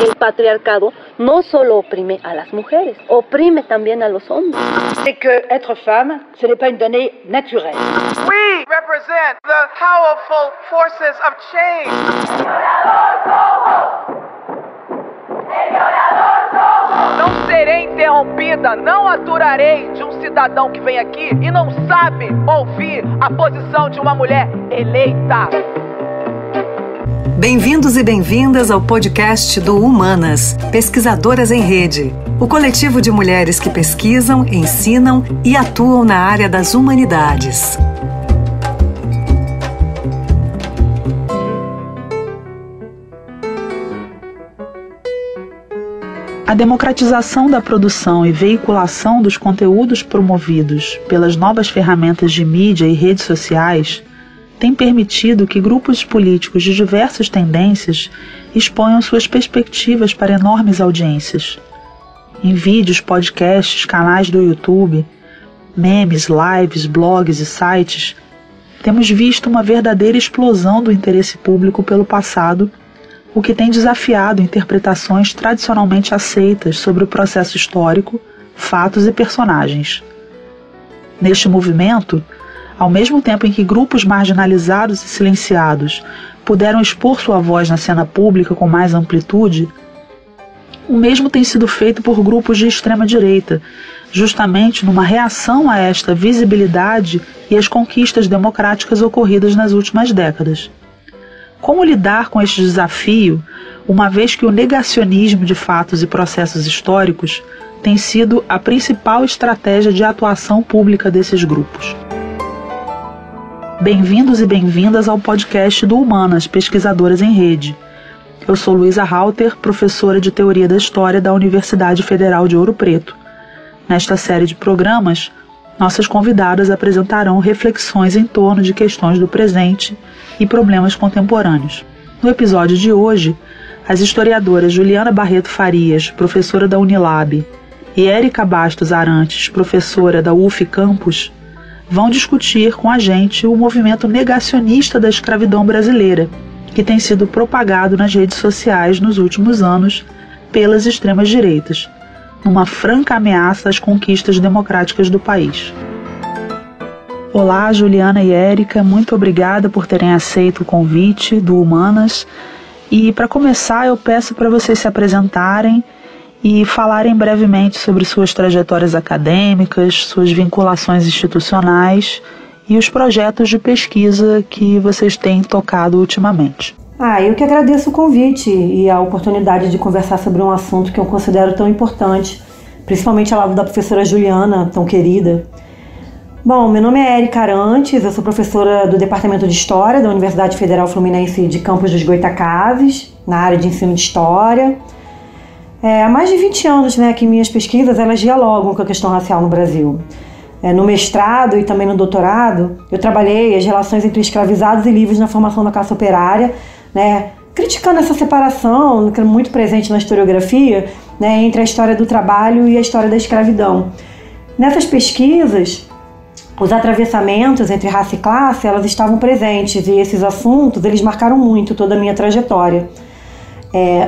El patriarcado no solo oprime a las mujeres, oprime también a los hombres. C'est que être femme, ce n'est pas une donnée naturelle. We represent the powerful forces of change. Não serei interrompida, não aturarei de um cidadão que vem aqui e não sabe ouvir a posição de uma mulher eleita. Bem-vindos e bem-vindas ao podcast do Humanas, Pesquisadoras em Rede, o coletivo de mulheres que pesquisam, ensinam e atuam na área das humanidades. A democratização da produção e veiculação dos conteúdos promovidos pelas novas ferramentas de mídia e redes sociais tem permitido que grupos políticos de diversas tendências exponham suas perspectivas para enormes audiências. Em vídeos, podcasts, canais do YouTube, memes, lives, blogs e sites, temos visto uma verdadeira explosão do interesse público pelo passado, o que tem desafiado interpretações tradicionalmente aceitas sobre o processo histórico, fatos e personagens. Neste movimento, ao mesmo tempo em que grupos marginalizados e silenciados puderam expor sua voz na cena pública com mais amplitude, o mesmo tem sido feito por grupos de extrema-direita, justamente numa reação a esta visibilidade e as conquistas democráticas ocorridas nas últimas décadas. Como lidar com este desafio, uma vez que o negacionismo de fatos e processos históricos tem sido a principal estratégia de atuação pública desses grupos? Bem-vindos e bem-vindas ao podcast do Humanas, Pesquisadoras em Rede. Eu sou Luísa Halter, professora de Teoria da História da Universidade Federal de Ouro Preto. Nesta série de programas, nossas convidadas apresentarão reflexões em torno de questões do presente e problemas contemporâneos. No episódio de hoje, as historiadoras Juliana Barreto Farias, professora da Unilab, e Érica Bastos Arantes, professora da UF Campus, vão discutir com a gente o movimento negacionista da escravidão brasileira, que tem sido propagado nas redes sociais nos últimos anos pelas extremas direitas, numa franca ameaça às conquistas democráticas do país. Olá, Juliana e Érica, muito obrigada por terem aceito o convite do Humanas. E para começar, eu peço para vocês se apresentarem e falarem brevemente sobre suas trajetórias acadêmicas, suas vinculações institucionais e os projetos de pesquisa que vocês têm tocado ultimamente. Eu que agradeço o convite e a oportunidade de conversar sobre um assunto que eu considero tão importante, principalmente ao lado da professora Juliana, tão querida. Bom, meu nome é Érica Arantes, eu sou professora do Departamento de História da Universidade Federal Fluminense de Campos dos Goytacazes, na área de ensino de História. Há mais de 20 anos que minhas pesquisas elas dialogam com a questão racial no Brasil. No mestrado e também no doutorado, eu trabalhei as relações entre escravizados e livres na formação da classe operária, criticando essa separação, que é muito presente na historiografia, entre a história do trabalho e a história da escravidão. Nessas pesquisas, os atravessamentos entre raça e classe, elas estavam presentes e esses assuntos, eles marcaram muito toda a minha trajetória.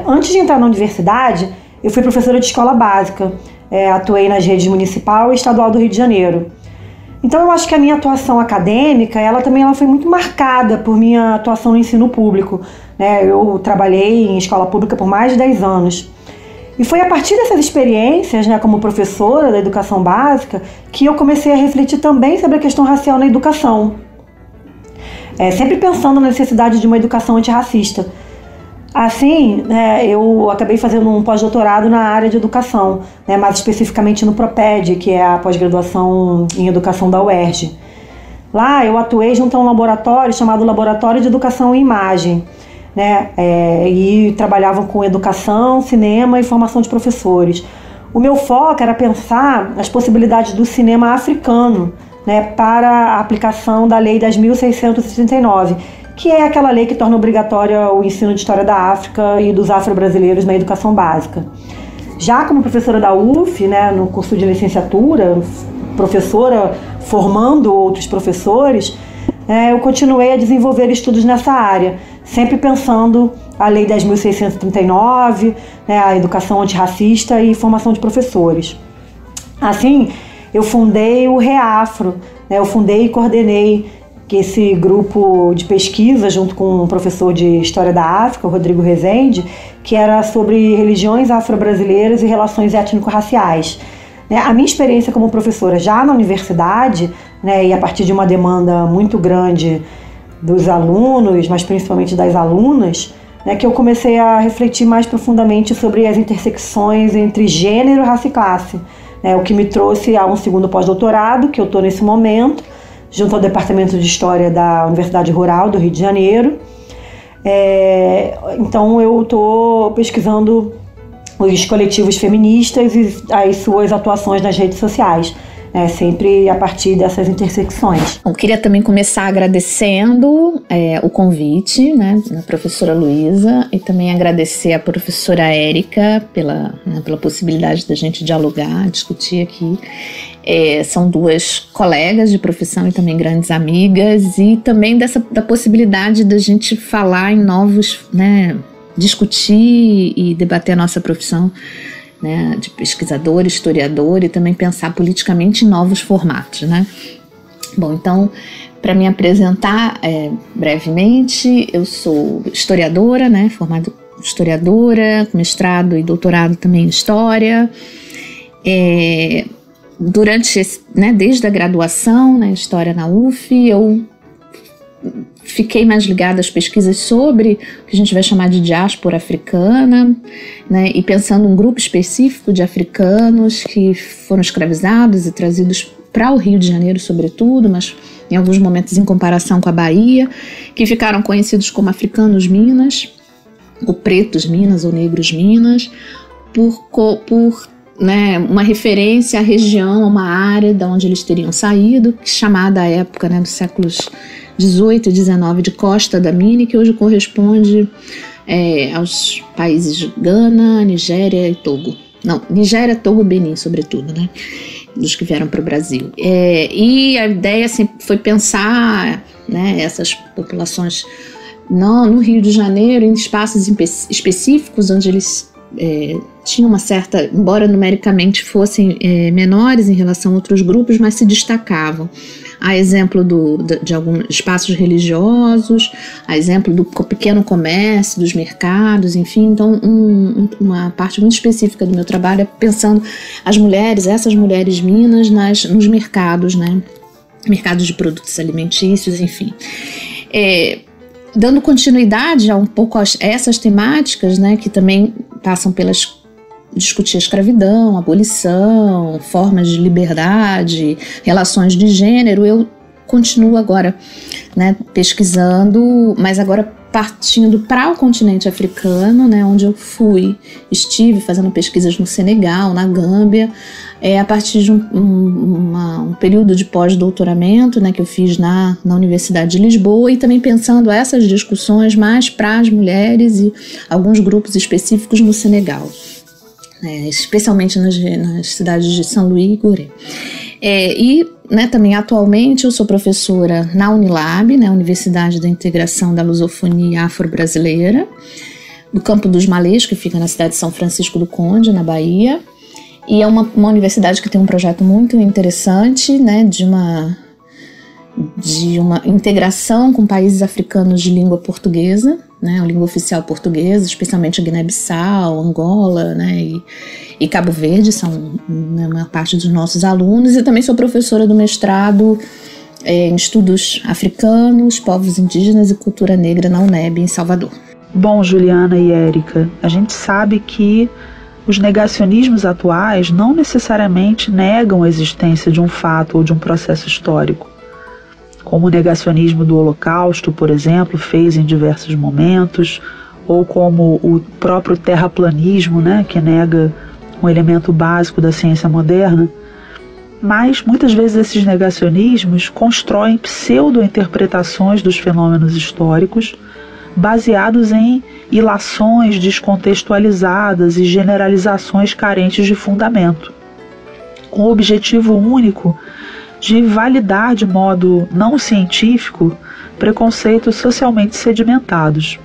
Antes de entrar na universidade, eu fui professora de escola básica, atuei nas redes municipal e estadual do Rio de Janeiro. Então eu acho que a minha atuação acadêmica, ela foi muito marcada por minha atuação no ensino público. Eu trabalhei em escola pública por mais de 10 anos. E foi a partir dessas experiências, como professora da educação básica, que eu comecei a refletir também sobre a questão racial na educação. Sempre pensando na necessidade de uma educação antirracista. Assim, eu acabei fazendo um pós-doutorado na área de educação, mais especificamente no PROPED, que é a pós-graduação em educação da UERJ. Lá eu atuei junto a um laboratório chamado Laboratório de Educação em Imagem, e trabalhavam com educação, cinema e formação de professores. O meu foco era pensar as possibilidades do cinema africano, para a aplicação da Lei 10.639, que é aquela lei que torna obrigatória o ensino de história da África e dos afro-brasileiros na educação básica. Já como professora da UF, no curso de licenciatura, professora formando outros professores, eu continuei a desenvolver estudos nessa área, sempre pensando a Lei 10.639, a educação antirracista e formação de professores. Assim, eu fundei o REAFRO, eu fundei e coordenei esse grupo de pesquisa junto com um professor de História da África, o Rodrigo Rezende, que era sobre religiões afro-brasileiras e relações étnico-raciais. A minha experiência como professora já na universidade, e a partir de uma demanda muito grande dos alunos, mas principalmente das alunas, que eu comecei a refletir mais profundamente sobre as intersecções entre gênero, raça e classe, o que me trouxe a um segundo pós-doutorado, que eu estou nesse momento, junto ao Departamento de História da Universidade Rural do Rio de Janeiro. Então eu estou pesquisando os coletivos feministas e as suas atuações nas redes sociais, sempre a partir dessas intersecções. Eu queria também começar agradecendo o convite, da professora Luísa, e também agradecer à professora Érica pela possibilidade da gente dialogar, discutir aqui. São duas colegas de profissão e também grandes amigas, e também da possibilidade da gente falar em novos, discutir e debater a nossa profissão, de pesquisador, historiador, e também pensar politicamente em novos formatos, Bom, então, para me apresentar brevemente, eu sou historiadora, formada historiadora, com mestrado e doutorado também em História. Desde a graduação, História na UF, eu fiquei mais ligada às pesquisas sobre o que a gente vai chamar de diáspora africana, e pensando um grupo específico de africanos que foram escravizados e trazidos para o Rio de Janeiro, sobretudo, mas em alguns momentos em comparação com a Bahia, que ficaram conhecidos como africanos Minas, ou pretos Minas, ou negros Minas, por uma referência à região, a uma área de onde eles teriam saído, chamada à época dos séculos 18 e 19 de Costa da Mini, que hoje corresponde aos países Gana, Nigéria e Togo. Não, Nigéria, Togo e Benin, sobretudo, dos que vieram para o Brasil. E a ideia sempre foi pensar essas populações no Rio de Janeiro, em espaços específicos, onde eles tinham uma certa, embora numericamente fossem menores em relação a outros grupos, mas se destacavam. A exemplo de alguns espaços religiosos, a exemplo do pequeno comércio, dos mercados, enfim. Então, uma parte muito específica do meu trabalho é pensando essas mulheres minas nos mercados, mercados de produtos alimentícios, enfim. Dando continuidade a um pouco a essas temáticas, que também passam pelas discutir a escravidão, a abolição, formas de liberdade, relações de gênero, eu continuo agora pesquisando, mas agora partindo para o continente africano, onde eu estive fazendo pesquisas no Senegal, na Gâmbia, a partir de um período de pós-doutoramento que eu fiz na Universidade de Lisboa, e também pensando essas discussões mais para as mulheres e alguns grupos específicos no Senegal. Especialmente nas cidades de São Luís e Gorée. Também atualmente eu sou professora na Unilab, Universidade da Integração da Lusofonia Afro-Brasileira, do Campo dos Malês, que fica na cidade de São Francisco do Conde, na Bahia, e é uma universidade que tem um projeto muito interessante, de uma integração com países africanos de língua portuguesa, a língua oficial portuguesa, especialmente Guiné-Bissau, Angola, e Cabo Verde, são uma parte dos nossos alunos, e também sou professora do mestrado em estudos africanos, povos indígenas e cultura negra na UNEB, em Salvador. Bom, Juliana e Érica, a gente sabe que os negacionismos atuais não necessariamente negam a existência de um fato ou de um processo histórico, como o negacionismo do Holocausto, por exemplo, fez em diversos momentos, ou como o próprio terraplanismo, que nega um elemento básico da ciência moderna. Mas muitas vezes esses negacionismos constroem pseudo-interpretações dos fenômenos históricos baseados em ilações descontextualizadas e generalizações carentes de fundamento, com o objetivo único de validar de modo não científico preconceitos socialmente sedimentados.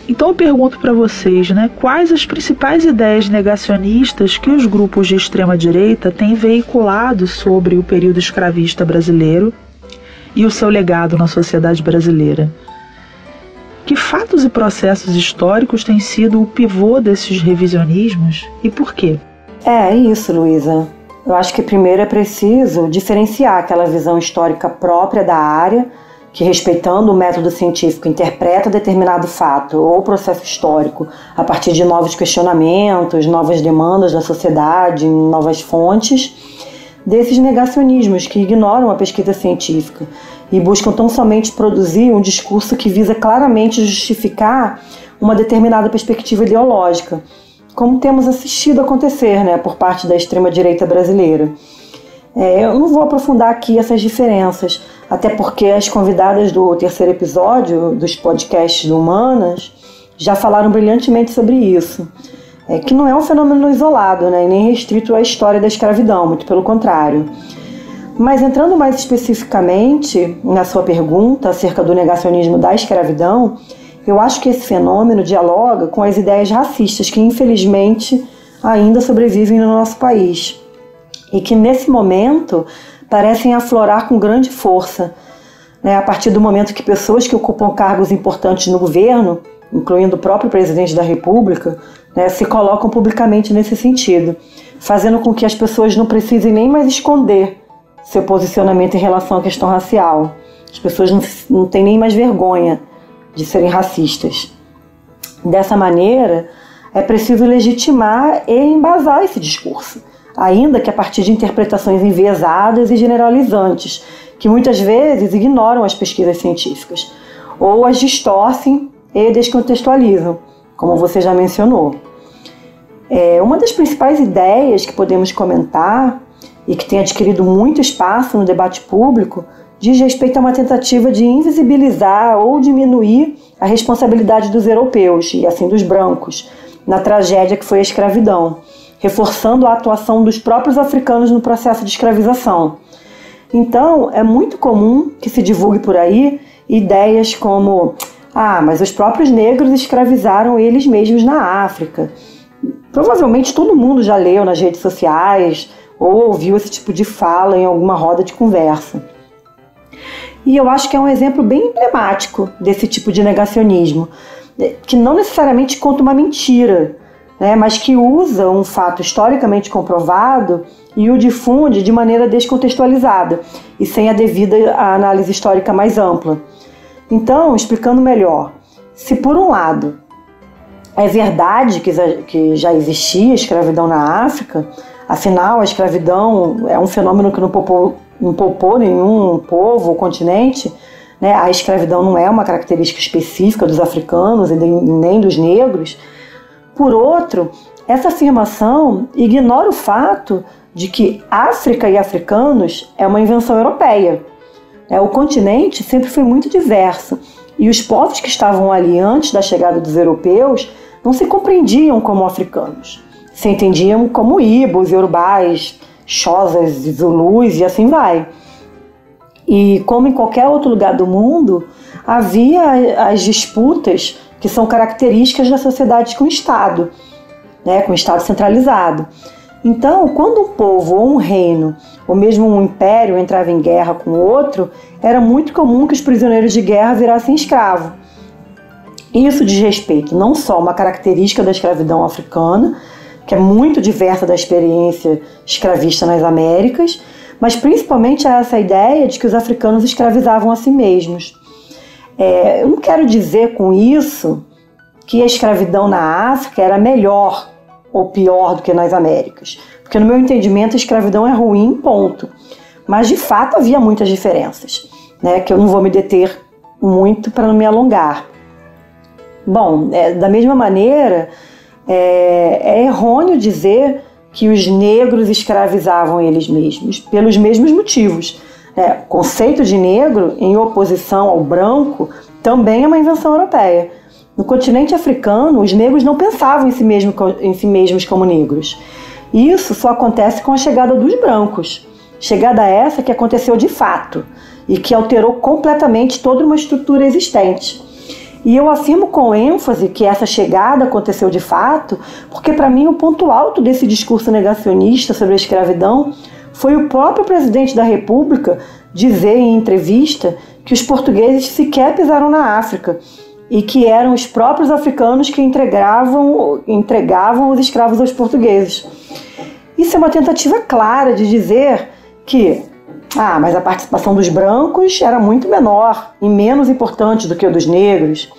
Então eu pergunto para vocês, quais as principais ideias negacionistas que os grupos de extrema-direita têm veiculado sobre o período escravista brasileiro e o seu legado na sociedade brasileira? Que fatos e processos históricos têm sido o pivô desses revisionismos e por quê? É isso, Luísa. Eu acho que primeiro é preciso diferenciar aquela visão histórica própria da área, que, respeitando o método científico, interpreta determinado fato ou processo histórico a partir de novos questionamentos, novas demandas da sociedade, novas fontes, desses negacionismos que ignoram a pesquisa científica e buscam tão somente produzir um discurso que visa claramente justificar uma determinada perspectiva ideológica, como temos assistido acontecer, por parte da extrema-direita brasileira. Eu não vou aprofundar aqui essas diferenças, até porque as convidadas do 3º episódio dos podcasts do Humanas já falaram brilhantemente sobre isso, que não é um fenômeno isolado, e nem restrito à história da escravidão, muito pelo contrário. Mas entrando mais especificamente na sua pergunta acerca do negacionismo da escravidão, eu acho que esse fenômeno dialoga com as ideias racistas que, infelizmente, ainda sobrevivem no nosso país e que, nesse momento, parecem aflorar com grande força, a partir do momento que pessoas que ocupam cargos importantes no governo, incluindo o próprio presidente da República, se colocam publicamente nesse sentido, fazendo com que as pessoas não precisem nem mais esconder seu posicionamento em relação à questão racial. As pessoas não têm nem mais vergonha de serem racistas. Dessa maneira, é preciso legitimar e embasar esse discurso, ainda que a partir de interpretações enviesadas e generalizantes, que muitas vezes ignoram as pesquisas científicas, ou as distorcem e descontextualizam, como você já mencionou. Uma das principais ideias que podemos comentar, e que tem adquirido muito espaço no debate público, diz respeito a uma tentativa de invisibilizar ou diminuir a responsabilidade dos europeus, e assim dos brancos, na tragédia que foi a escravidão, reforçando a atuação dos próprios africanos no processo de escravização. Então, é muito comum que se divulgue por aí ideias como mas os próprios negros escravizaram eles mesmos na África. Provavelmente todo mundo já leu nas redes sociais ou ouviu esse tipo de fala em alguma roda de conversa. E eu acho que é um exemplo bem emblemático desse tipo de negacionismo, que não necessariamente conta uma mentira, mas que usa um fato historicamente comprovado e o difunde de maneira descontextualizada e sem a devida análise histórica mais ampla. Então, explicando melhor, se por um lado é verdade que já existia escravidão na África, afinal a escravidão é um fenômeno que não poupou nenhum povo ou continente, a escravidão não é uma característica específica dos africanos e nem dos negros. Por outro, essa afirmação ignora o fato de que África e africanos é uma invenção europeia. O continente sempre foi muito diverso e os povos que estavam ali antes da chegada dos europeus não se compreendiam como africanos. Se entendiam como ibos, iorubás, xhosas, zulus e assim vai. E como em qualquer outro lugar do mundo, havia as disputas que são características da sociedade com o Estado, com o Estado centralizado. Então, quando um povo ou um reino, ou mesmo um império entrava em guerra com outro, era muito comum que os prisioneiros de guerra virassem escravos. Isso diz respeito não só a uma característica da escravidão africana, que é muito diversa da experiência escravista nas Américas, mas principalmente a essa ideia de que os africanos escravizavam a si mesmos. Eu não quero dizer com isso que a escravidão na África era melhor ou pior do que nas Américas, porque no meu entendimento a escravidão é ruim, ponto. Mas de fato havia muitas diferenças, que eu não vou me deter muito para não me alongar. Bom, da mesma maneira, é errôneo dizer que os negros escravizavam eles mesmos, pelos mesmos motivos. O conceito de negro, em oposição ao branco, também é uma invenção europeia. No continente africano, os negros não pensavam em si mesmos como negros. Isso só acontece com a chegada dos brancos. Chegada essa que aconteceu de fato e que alterou completamente toda uma estrutura existente. E eu afirmo com ênfase que essa chegada aconteceu de fato, porque para mim o ponto alto desse discurso negacionista sobre a escravidão foi o próprio presidente da República dizer em entrevista que os portugueses sequer pisaram na África e que eram os próprios africanos que entregavam os escravos aos portugueses. Isso é uma tentativa clara de dizer que mas a participação dos brancos era muito menor e menos importante do que o dos negros.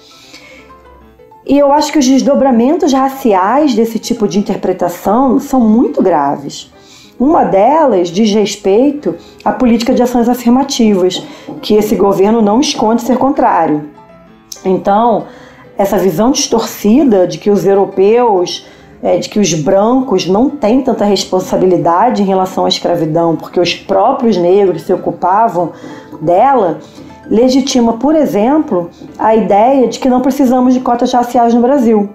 E eu acho que os desdobramentos raciais desse tipo de interpretação são muito graves. Uma delas diz respeito à política de ações afirmativas, que esse governo não esconde ser contrário. Então, essa visão distorcida de que os europeus, de que os brancos não têm tanta responsabilidade em relação à escravidão, porque os próprios negros se ocupavam dela, legitima, por exemplo, a ideia de que não precisamos de cotas raciais no Brasil.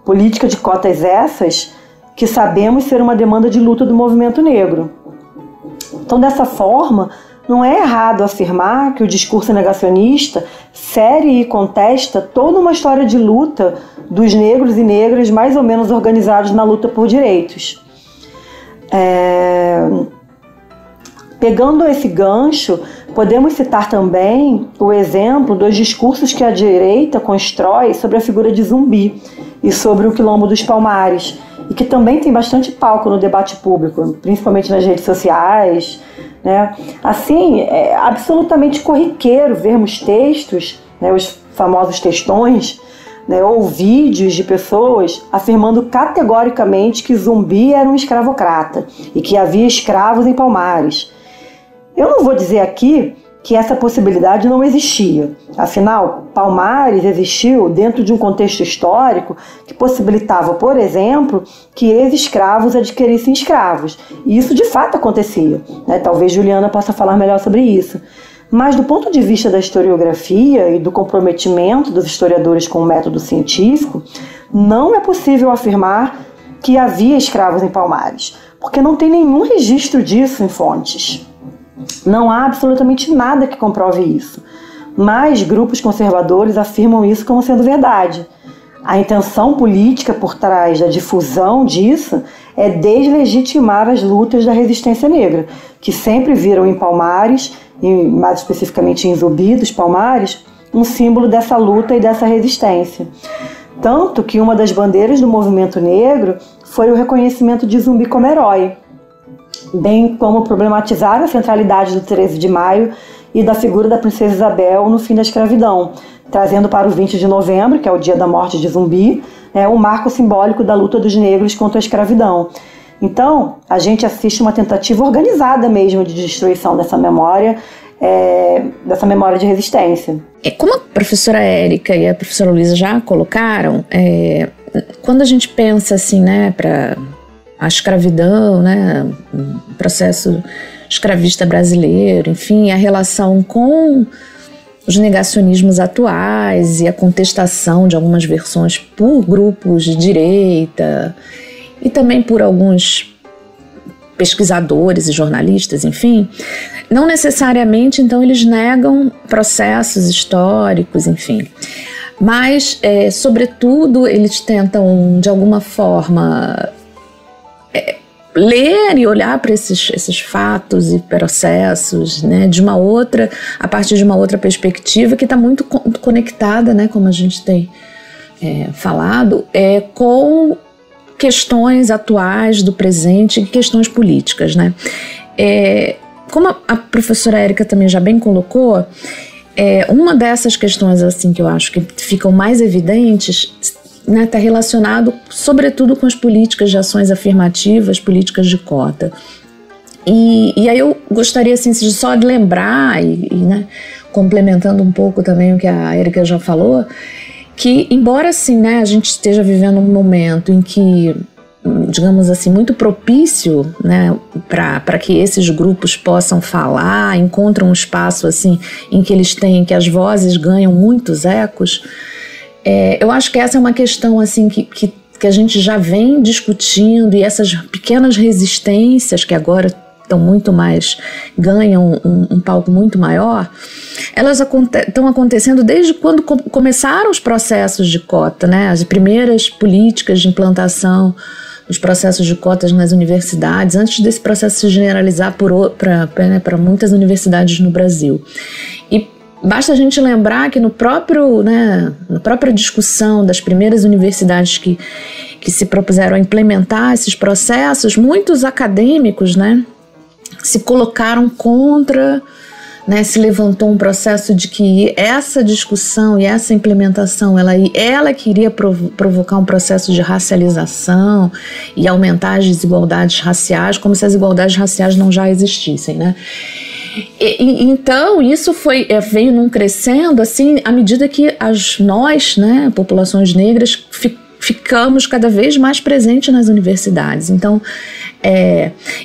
Política de cotas essas que sabemos ser uma demanda de luta do movimento negro. Então, dessa forma, não é errado afirmar que o discurso negacionista fere e contesta toda uma história de luta dos negros e negras mais ou menos organizados na luta por direitos. Pegando esse gancho, podemos citar também o exemplo dos discursos que a direita constrói sobre a figura de Zumbi e sobre o Quilombo dos Palmares, e que também tem bastante palco no debate público, principalmente nas redes sociais, né? Assim, é absolutamente corriqueiro vermos textos, né, os famosos textões, né, ou vídeos de pessoas afirmando categoricamente que Zumbi era um escravocrata e que havia escravos em Palmares. Eu não vou dizer aqui que essa possibilidade não existia. Afinal, Palmares existiu dentro de um contexto histórico que possibilitava, por exemplo, que ex-escravos adquirissem escravos. E isso de fato acontecia, né? Talvez Juliana possa falar melhor sobre isso. Mas do ponto de vista da historiografia e do comprometimento dos historiadores com o método científico, não é possível afirmar que havia escravos em Palmares, porque não tem nenhum registro disso em fontes. Não há absolutamente nada que comprove isso, mas grupos conservadores afirmam isso como sendo verdade. A intenção política por trás da difusão disso é deslegitimar as lutas da resistência negra, que sempre viram em Palmares, e mais especificamente em Zumbi dos Palmares, um símbolo dessa luta e dessa resistência. Tanto que uma das bandeiras do movimento negro foi o reconhecimento de Zumbi como herói, bem como problematizar a centralidade do 13 de maio e da figura da princesa Isabel no fim da escravidão, trazendo para o 20 de novembro, que é o dia da morte de Zumbi, um marco simbólico da luta dos negros contra a escravidão. Então, a gente assiste uma tentativa organizada mesmo de destruição dessa memória de resistência. Como a professora Érica e a professora Luísa já colocaram, quando a gente pensa assim, né, para a escravidão, né, o processo escravista brasileiro, enfim, a relação com os negacionismos atuais e a contestação de algumas versões por grupos de direita e também por alguns pesquisadores e jornalistas, enfim, não necessariamente, então, eles negam processos históricos, enfim, mas, sobretudo, eles tentam, de alguma forma, ler e olhar para esses fatos e processos, né, a partir de uma outra perspectiva que está muito conectada, né, como a gente tem falado, com questões atuais do presente e questões políticas, né. Como a professora Érica também já bem colocou, uma dessas questões assim que eu acho que ficam mais evidentes, né, está relacionado sobretudo com as políticas de ações afirmativas, políticas de cota. E aí eu gostaria assim, só de lembrar, né, complementando um pouco também o que a Érica já falou, que embora assim, né, a gente esteja vivendo um momento em que, digamos assim, muito propício, né, para que esses grupos possam falar, encontram um espaço assim em que que as vozes ganham muitos ecos. Eu acho que essa é uma questão assim que a gente já vem discutindo, e essas pequenas resistências que agora estão muito mais, ganham um palco muito maior, elas estão acontecendo desde quando começaram os processos de cota, né? As primeiras políticas de implantação dos processos de cotas nas universidades, antes desse processo se generalizar para muitas universidades no Brasil. E basta a gente lembrar que na própria discussão das primeiras universidades que se propuseram a implementar esses processos, muitos acadêmicos, né, se colocaram contra, né, se levantou um processo de que essa discussão e essa implementação ela queria provocar um processo de racialização e aumentar as desigualdades raciais, como se as desigualdades raciais não já existissem, né? Então isso veio num crescendo assim à medida que nós, né, populações negras, ficamos cada vez mais presentes nas universidades. Então,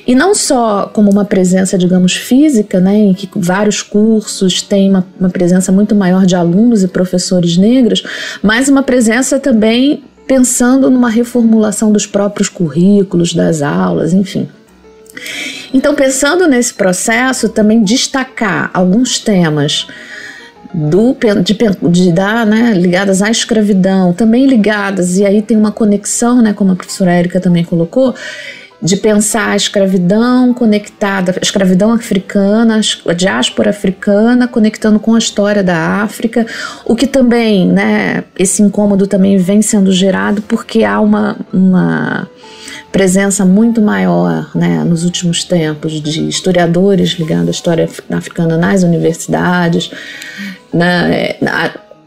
e não só como uma presença, digamos, física, né, em que vários cursos têm uma presença muito maior de alunos e professores negros, mas uma presença também pensando numa reformulação dos próprios currículos, das aulas, enfim. Então, pensando nesse processo, também destacar alguns temas né, ligadas à escravidão, também ligadas, e aí tem uma conexão, né, como a professora Érica também colocou, de pensar a escravidão conectada, a escravidão africana, a diáspora africana, conectando com a história da África, o que também, né, esse incômodo também vem sendo gerado porque há uma presença muito maior, né, nos últimos tempos de historiadores ligados à história africana nas universidades,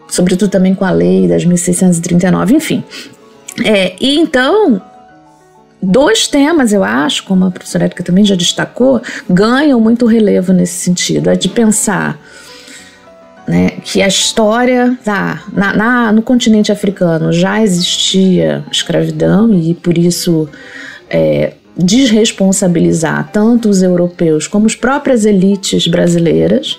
sobretudo também com a lei das 1639, enfim. E então, dois temas, eu acho, como a professora Érica também já destacou, ganham muito relevo nesse sentido, de pensar, né, que a história no continente africano já existia escravidão e por isso desresponsabilizar tanto os europeus como as próprias elites brasileiras.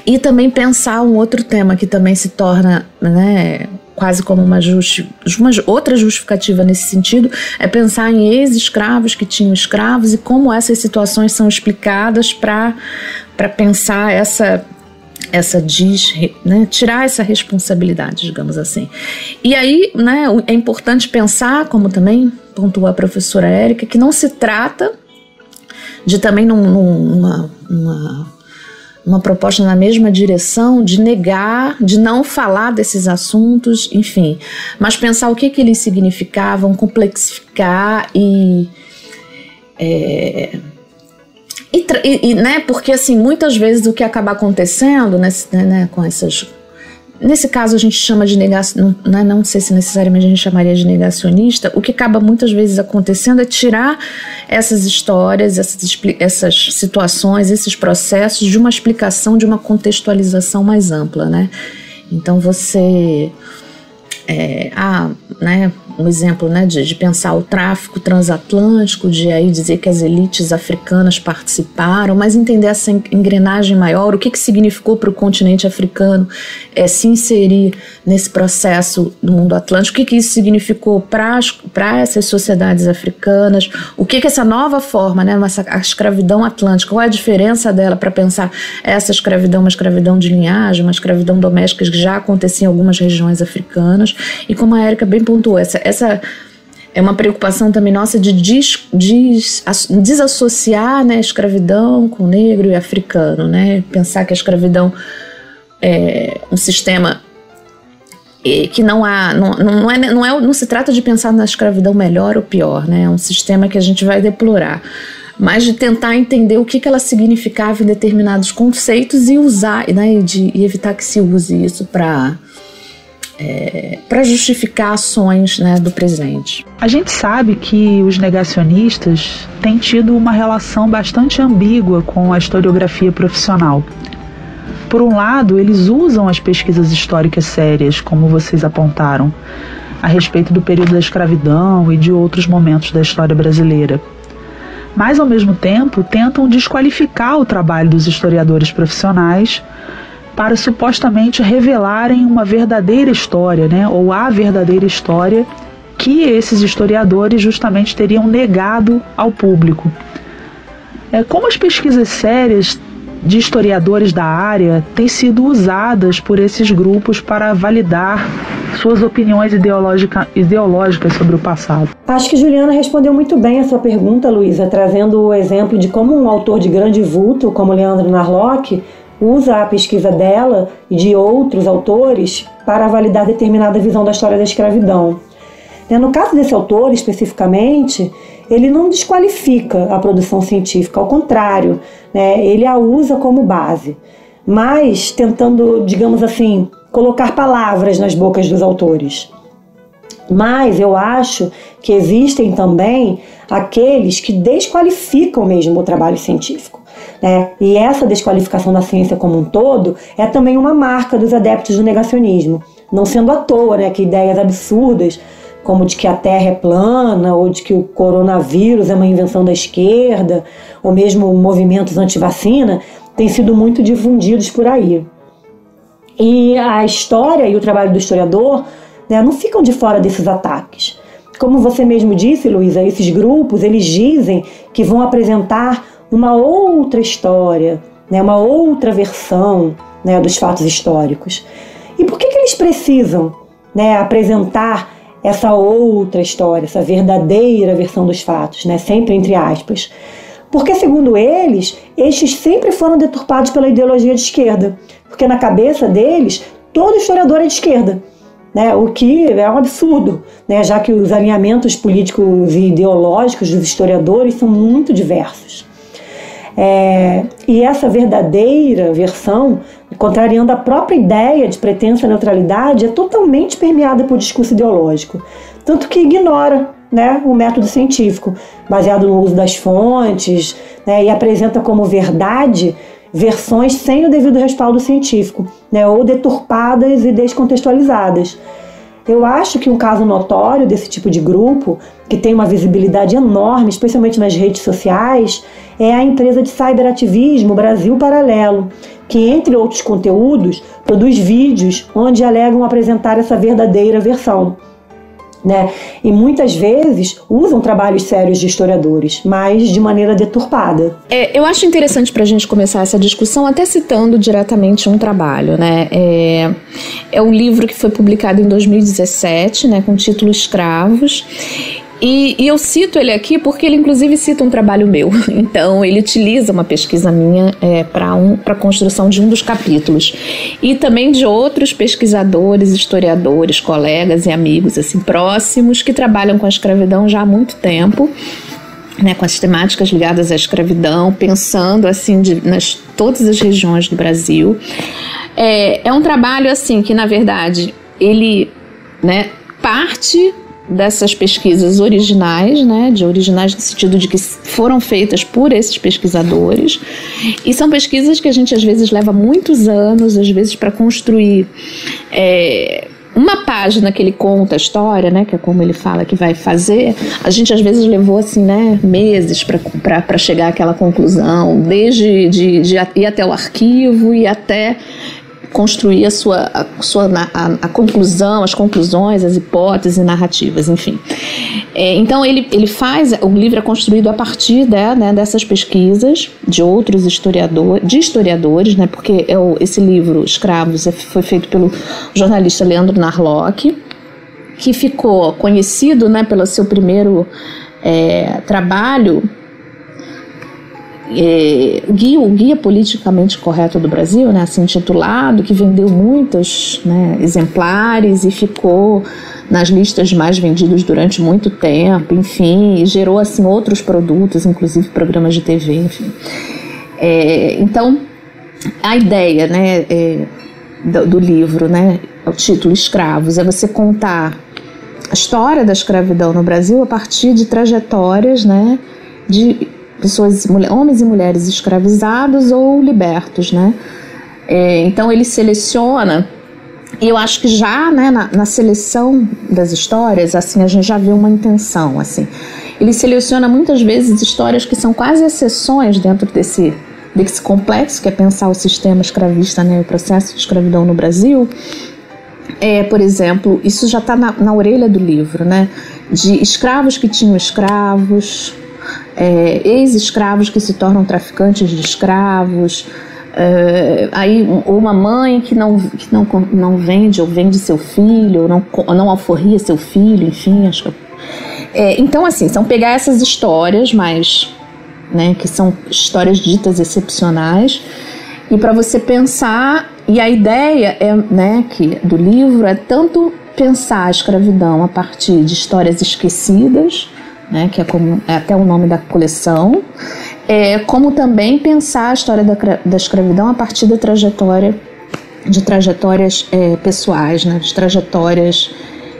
E também pensar um outro tema que também se torna, né, quase como uma outra justificativa nesse sentido, é pensar em ex-escravos que tinham escravos e como essas situações são explicadas para pensar tirar essa responsabilidade, digamos assim. E aí, né, é importante pensar, como também pontuou a professora Érica, que não se trata de também uma proposta na mesma direção de negar, de não falar desses assuntos, enfim, mas pensar o que eles significavam, complexificar né, porque assim, muitas vezes o que acaba acontecendo nesse caso a gente chama de negação, não sei se necessariamente a gente chamaria de negacionista, o que acaba muitas vezes acontecendo é tirar essas histórias, essas situações, esses processos de uma explicação, de uma contextualização mais ampla, né? Então você né, um exemplo, né, de pensar o tráfico transatlântico, de aí dizer que as elites africanas participaram, mas entender essa engrenagem maior, o que significou para o continente africano se inserir nesse processo do mundo atlântico, o que isso significou para essas sociedades africanas, o que essa nova forma, né, a escravidão atlântica, qual é a diferença dela para pensar essa escravidão, uma escravidão de linhagem, uma escravidão doméstica que já acontecia em algumas regiões africanas. E como a Érica bem pontuou, essa é uma preocupação também nossa de desassociar, né, a escravidão com o negro e africano, né? Pensar que a escravidão é um sistema que não se trata de pensar na escravidão melhor ou pior, né? É um sistema que a gente vai deplorar, mas de tentar entender o que ela significava em determinados conceitos e usar, né, e evitar que se use isso para justificar ações, né, do presente. A gente sabe que os negacionistas têm tido uma relação bastante ambígua com a historiografia profissional. Por um lado, eles usam as pesquisas históricas sérias, como vocês apontaram, a respeito do período da escravidão e de outros momentos da história brasileira. Mas, ao mesmo tempo, tentam desqualificar o trabalho dos historiadores profissionais para supostamente revelarem uma verdadeira história, né, ou a verdadeira história que esses historiadores justamente teriam negado ao público. Como as pesquisas sérias de historiadores da área têm sido usadas por esses grupos para validar suas opiniões ideológicas sobre o passado? Acho que Juliana respondeu muito bem a sua pergunta, Luísa, trazendo o exemplo de como um autor de grande vulto, como Leandro Narlock, usa a pesquisa dela e de outros autores para validar determinada visão da história da escravidão. No caso desse autor, especificamente, ele não desqualifica a produção científica, ao contrário, ele a usa como base, mas tentando, digamos assim, colocar palavras nas bocas dos autores. Mas eu acho que existem também aqueles que desqualificam mesmo o trabalho científico. E essa desqualificação da ciência como um todo é também uma marca dos adeptos do negacionismo, não sendo à toa que ideias absurdas, como de que a Terra é plana, ou de que o coronavírus é uma invenção da esquerda, ou mesmo movimentos anti-vacina, têm sido muito difundidos por aí. E a história e o trabalho do historiador não ficam de fora desses ataques. Como você mesmo disse, Luísa, esses grupos, eles dizem que vão apresentar uma outra história, uma outra versão dos fatos históricos. E por que eles precisam apresentar essa outra história, essa verdadeira versão dos fatos, sempre entre aspas? Porque, segundo eles, estes sempre foram deturpados pela ideologia de esquerda, porque na cabeça deles, todo historiador é de esquerda, o que é um absurdo, já que os alinhamentos políticos e ideológicos dos historiadores são muito diversos. E essa verdadeira versão, contrariando a própria ideia de pretensa neutralidade, é totalmente permeada por discurso ideológico, tanto que ignora o método científico, baseado no uso das fontes, e apresenta como verdade versões sem o devido respaldo científico, ou deturpadas e descontextualizadas. Eu acho que um caso notório desse tipo de grupo, que tem uma visibilidade enorme, especialmente nas redes sociais, é a empresa de cyberativismo Brasil Paralelo, que, entre outros conteúdos, produz vídeos onde alegam apresentar essa verdadeira versão. E muitas vezes usam trabalhos sérios de historiadores, mas de maneira deturpada. Eu acho interessante para a gente começar essa discussão até citando diretamente um trabalho. É um livro que foi publicado em 2017, com o título Escravos. E eu cito ele aqui porque ele inclusive cita um trabalho meu. Então ele utiliza uma pesquisa minha para a construção de um dos capítulos. E também de outros pesquisadores, historiadores, colegas e amigos assim, próximos que trabalham com a escravidão já há muito tempo, com as temáticas ligadas à escravidão, pensando assim nas todas as regiões do Brasil. É um trabalho assim que, na verdade, ele parte dessas pesquisas originais, de originais no sentido de que foram feitas por esses pesquisadores, e são pesquisas que a gente às vezes leva muitos anos, às vezes para construir uma página que ele conta a história, que é como ele fala que vai fazer. A gente às vezes levou assim, meses para chegar àquela conclusão, desde de ir até o arquivo e até construir a conclusão, as conclusões, as hipóteses narrativas, enfim. Então ele faz, o livro é construído a partir dessas pesquisas de outros historiadores, porque esse livro, Escravos, foi feito pelo jornalista Leandro Narlock, que ficou conhecido pelo seu primeiro trabalho, o Guia Politicamente Correto do Brasil, assim intitulado, que vendeu muitos exemplares e ficou nas listas mais vendidos durante muito tempo, enfim, e gerou assim outros produtos, inclusive programas de TV, enfim. Então, a ideia do livro, o título Escravos, é você contar a história da escravidão no Brasil a partir de trajetórias de pessoas, homens e mulheres escravizados ou libertos, então ele seleciona, e eu acho que já na seleção das histórias, assim, a gente já vê uma intenção, assim. Ele seleciona muitas vezes histórias que são quase exceções dentro desse complexo, que é pensar o sistema escravista, o processo de escravidão no Brasil. Por exemplo, isso já está na orelha do livro, de escravos que tinham escravos, ex-escravos que se tornam traficantes de escravos, aí uma mãe que não vende ou vende seu filho, ou não alforria seu filho, enfim, acho que então, assim, são pegar essas histórias mais, né, que são histórias ditas excepcionais, e para você pensar, e a ideia né, do livro é tanto pensar a escravidão a partir de histórias esquecidas, né, que é até o nome da coleção, como também pensar a história da escravidão a partir de trajetórias pessoais, né, de trajetórias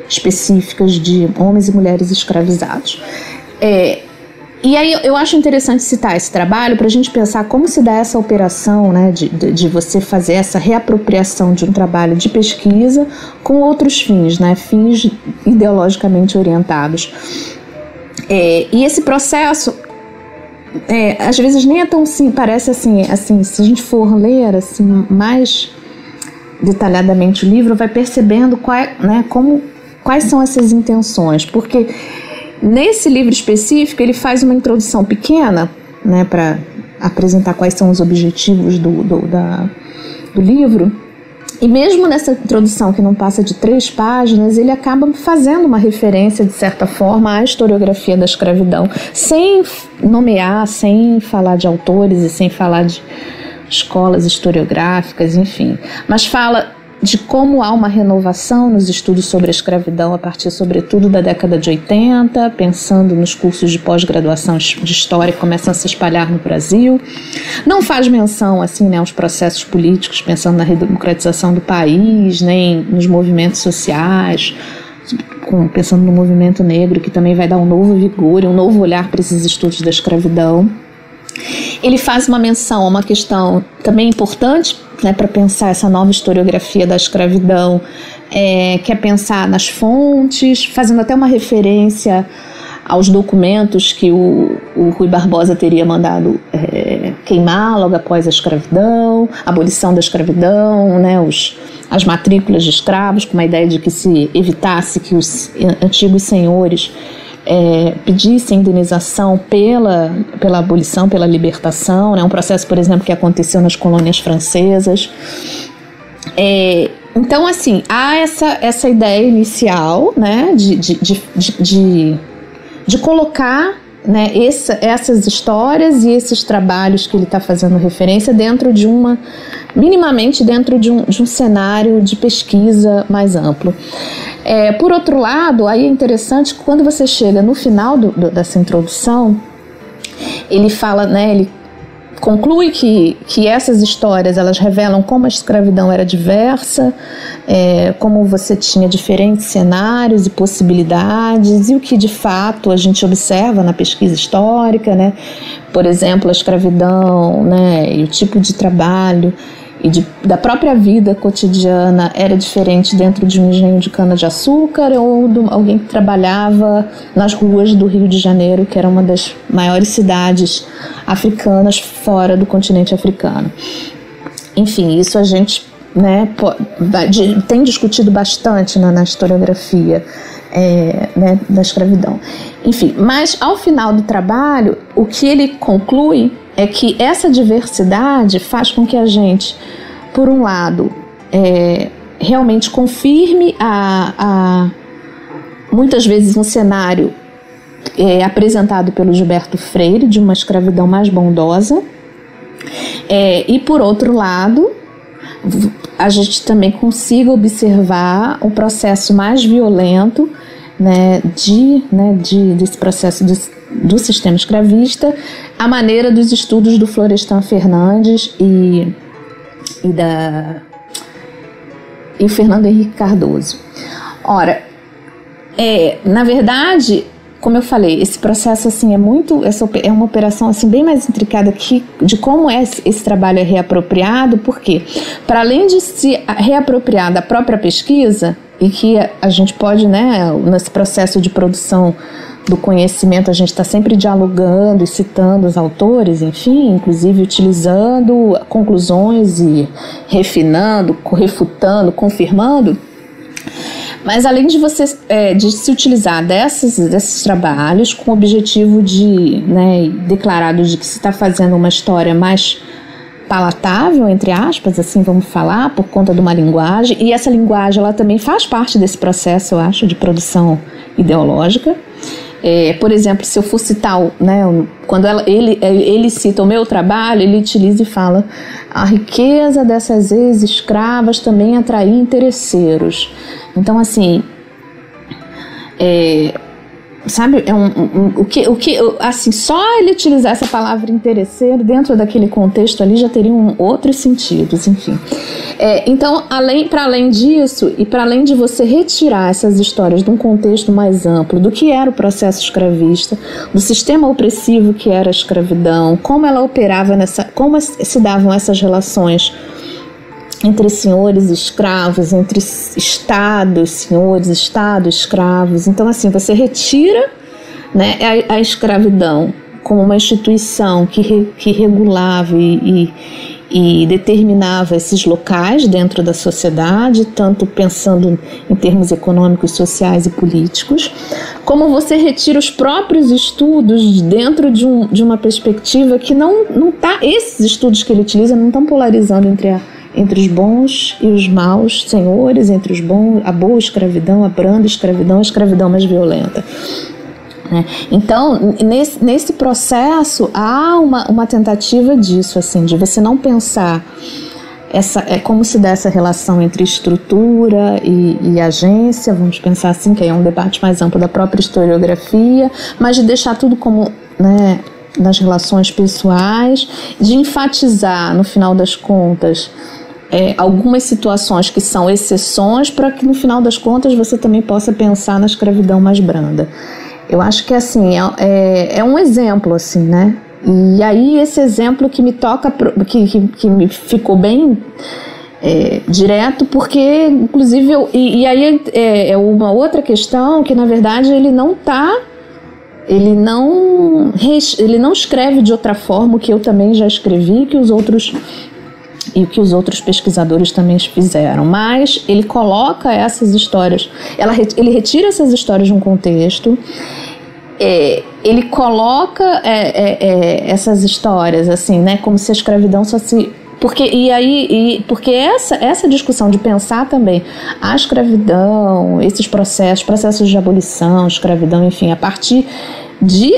específicas de homens e mulheres escravizados. E aí eu acho interessante citar esse trabalho para a gente pensar como se dá essa operação, né, de você fazer essa reapropriação de um trabalho de pesquisa com outros fins, né, fins ideologicamente orientados. E esse processo, às vezes nem é tão simples, parece assim, se a gente for ler assim, mais detalhadamente o livro, vai percebendo quais são essas intenções, porque nesse livro específico ele faz uma introdução pequena, né, para apresentar quais são os objetivos do livro, e mesmo nessa introdução que não passa de 3 páginas, ele acaba fazendo uma referência, de certa forma, à historiografia da escravidão, sem nomear, sem falar de autores e sem falar de escolas historiográficas, enfim, mas fala de como há uma renovação nos estudos sobre a escravidão a partir, sobretudo, da década de 80, pensando nos cursos de pós-graduação de História que começam a se espalhar no Brasil. Não faz menção assim, né, aos processos políticos, pensando na redemocratização do país, nem nos movimentos sociais, pensando no movimento negro, que também vai dar um novo vigor e um novo olhar para esses estudos da escravidão. Ele faz uma menção a uma questão também importante, né, para pensar essa nova historiografia da escravidão, que é pensar nas fontes, fazendo até uma referência aos documentos que o Rui Barbosa teria mandado queimar logo após a escravidão, a abolição da escravidão, né, as matrículas de escravos, com uma ideia de que se evitasse que os antigos senhores pedissem indenização pela abolição, pela libertação, né? Um processo, por exemplo, que aconteceu nas colônias francesas. Então, assim, há essa ideia inicial, né, de colocar, né, essas histórias e esses trabalhos que ele está fazendo referência minimamente dentro de um cenário de pesquisa mais amplo. Por outro lado, aí é interessante que quando você chega no final dessa introdução, ele fala, né, ele conclui que essas histórias, elas revelam como a escravidão era diversa, como você tinha diferentes cenários e possibilidades, e o que de fato a gente observa na pesquisa histórica, né? Por exemplo, a escravidão, né, e o tipo de trabalho e da própria vida cotidiana era diferente dentro de um engenho de cana-de-açúcar ou de alguém que trabalhava nas ruas do Rio de Janeiro, que era uma das maiores cidades africanas fora do continente africano. Enfim, isso a gente, né, tem discutido bastante na historiografia né, da escravidão. Enfim, mas ao final do trabalho, o que ele conclui é que essa diversidade faz com que a gente, por um lado, realmente confirme muitas vezes um cenário apresentado pelo Gilberto Freire de uma escravidão mais bondosa, e por outro lado, a gente também consiga observar um processo mais violento, né, desse processo do sistema escravista, a maneira dos estudos do Florestan Fernandes e o Fernando Henrique Cardoso. Ora, na verdade, como eu falei, esse processo assim é uma operação assim bem mais intricada de como esse trabalho é reapropriado, porque para além de se reapropriar da própria pesquisa, e que a gente pode, né, nesse processo de produção do conhecimento, a gente está sempre dialogando e citando os autores, enfim, inclusive utilizando conclusões e refinando, refutando, confirmando. Mas além de você de se utilizar desses trabalhos com o objetivo de, né, declarado de que se está fazendo uma história mais palatável, entre aspas, assim vamos falar, por conta de uma linguagem, e essa linguagem ela também faz parte desse processo, eu acho, de produção ideológica. Por exemplo, se eu for citar, né, quando ele cita o meu trabalho, ele utiliza e fala: a riqueza dessas ex-escravas também atraía interesseiros. Então, assim, sabe, assim, só ele utilizar essa palavra interesseiro dentro daquele contexto ali já teria outros sentidos, enfim. Então, para além disso, e para além de você retirar essas histórias de um contexto mais amplo do que era o processo escravista, do sistema opressivo que era a escravidão, como ela operava como se davam essas relações entre senhores e escravos, entre estados, senhores, estados, escravos. Então, assim, você retira, né, a escravidão como uma instituição que regulava e determinava esses locais dentro da sociedade, tanto pensando em termos econômicos, sociais e políticos, como você retira os próprios estudos dentro de uma perspectiva que não tá, esses estudos que ele utiliza não estão polarizando entre os bons e os maus senhores, entre os bons, a boa escravidão, a branda escravidão, a escravidão mais violenta. Então, nesse processo, há uma tentativa disso, assim, de você não pensar como se dá essa relação entre estrutura e agência, vamos pensar assim, que é um debate mais amplo da própria historiografia, mas de deixar tudo como, né, nas relações pessoais, de enfatizar, no final das contas, algumas situações que são exceções, para que no final das contas você também possa pensar na escravidão mais branda. Eu acho que assim, é um exemplo, assim, né? E aí esse exemplo que me toca, que me ficou bem direto, porque inclusive e aí é uma outra questão que na verdade ele não escreve de outra forma, o que eu também já escrevi, que os outros pesquisadores também fizeram, mas ele coloca essas histórias, ele retira essas histórias de um contexto, ele coloca essas histórias assim, né, como se a escravidão só se... Porque essa discussão de pensar também a escravidão, esses processos de abolição, escravidão, enfim, a partir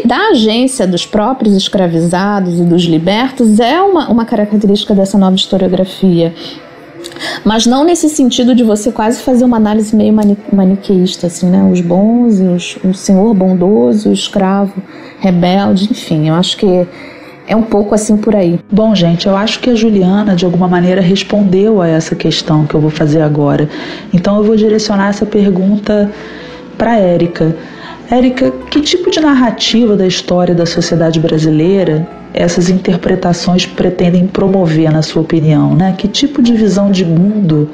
da agência dos próprios escravizados e dos libertos é uma característica dessa nova historiografia, mas não nesse sentido de você quase fazer uma análise meio maniqueísta, assim, né? Os bons e o senhor bondoso, o escravo rebelde, enfim, eu acho que é um pouco assim por aí. Bom, gente, eu acho que a Juliana, de alguma maneira, respondeu a essa questão que eu vou fazer agora. Então eu vou direcionar essa pergunta para a Érica. Érica, que tipo de narrativa da história da sociedade brasileira essas interpretações pretendem promover, na sua opinião, né? Que tipo de visão de mundo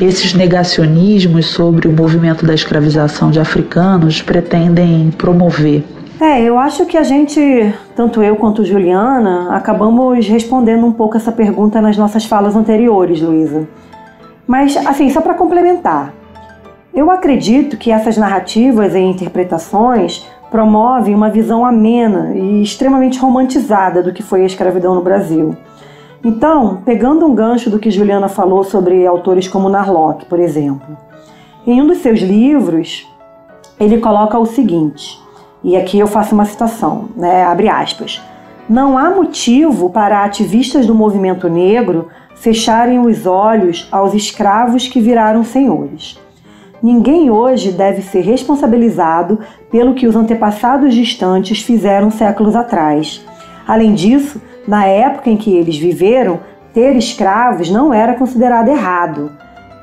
esses negacionismos sobre o movimento da escravização de africanos pretendem promover? Eu acho que a gente, tanto eu quanto Juliana, acabamos respondendo um pouco essa pergunta nas nossas falas anteriores, Luísa. Mas, assim, só para complementar, eu acredito que essas narrativas e interpretações promovem uma visão amena e extremamente romantizada do que foi a escravidão no Brasil. Então, pegando um gancho do que Juliana falou sobre autores como Narlock, por exemplo, em um dos seus livros, ele coloca o seguinte, e aqui eu faço uma citação, né, abre aspas: "Não há motivo para ativistas do movimento negro fecharem os olhos aos escravos que viraram senhores. Ninguém hoje deve ser responsabilizado pelo que os antepassados distantes fizeram séculos atrás. Além disso, na época em que eles viveram, ter escravos não era considerado errado.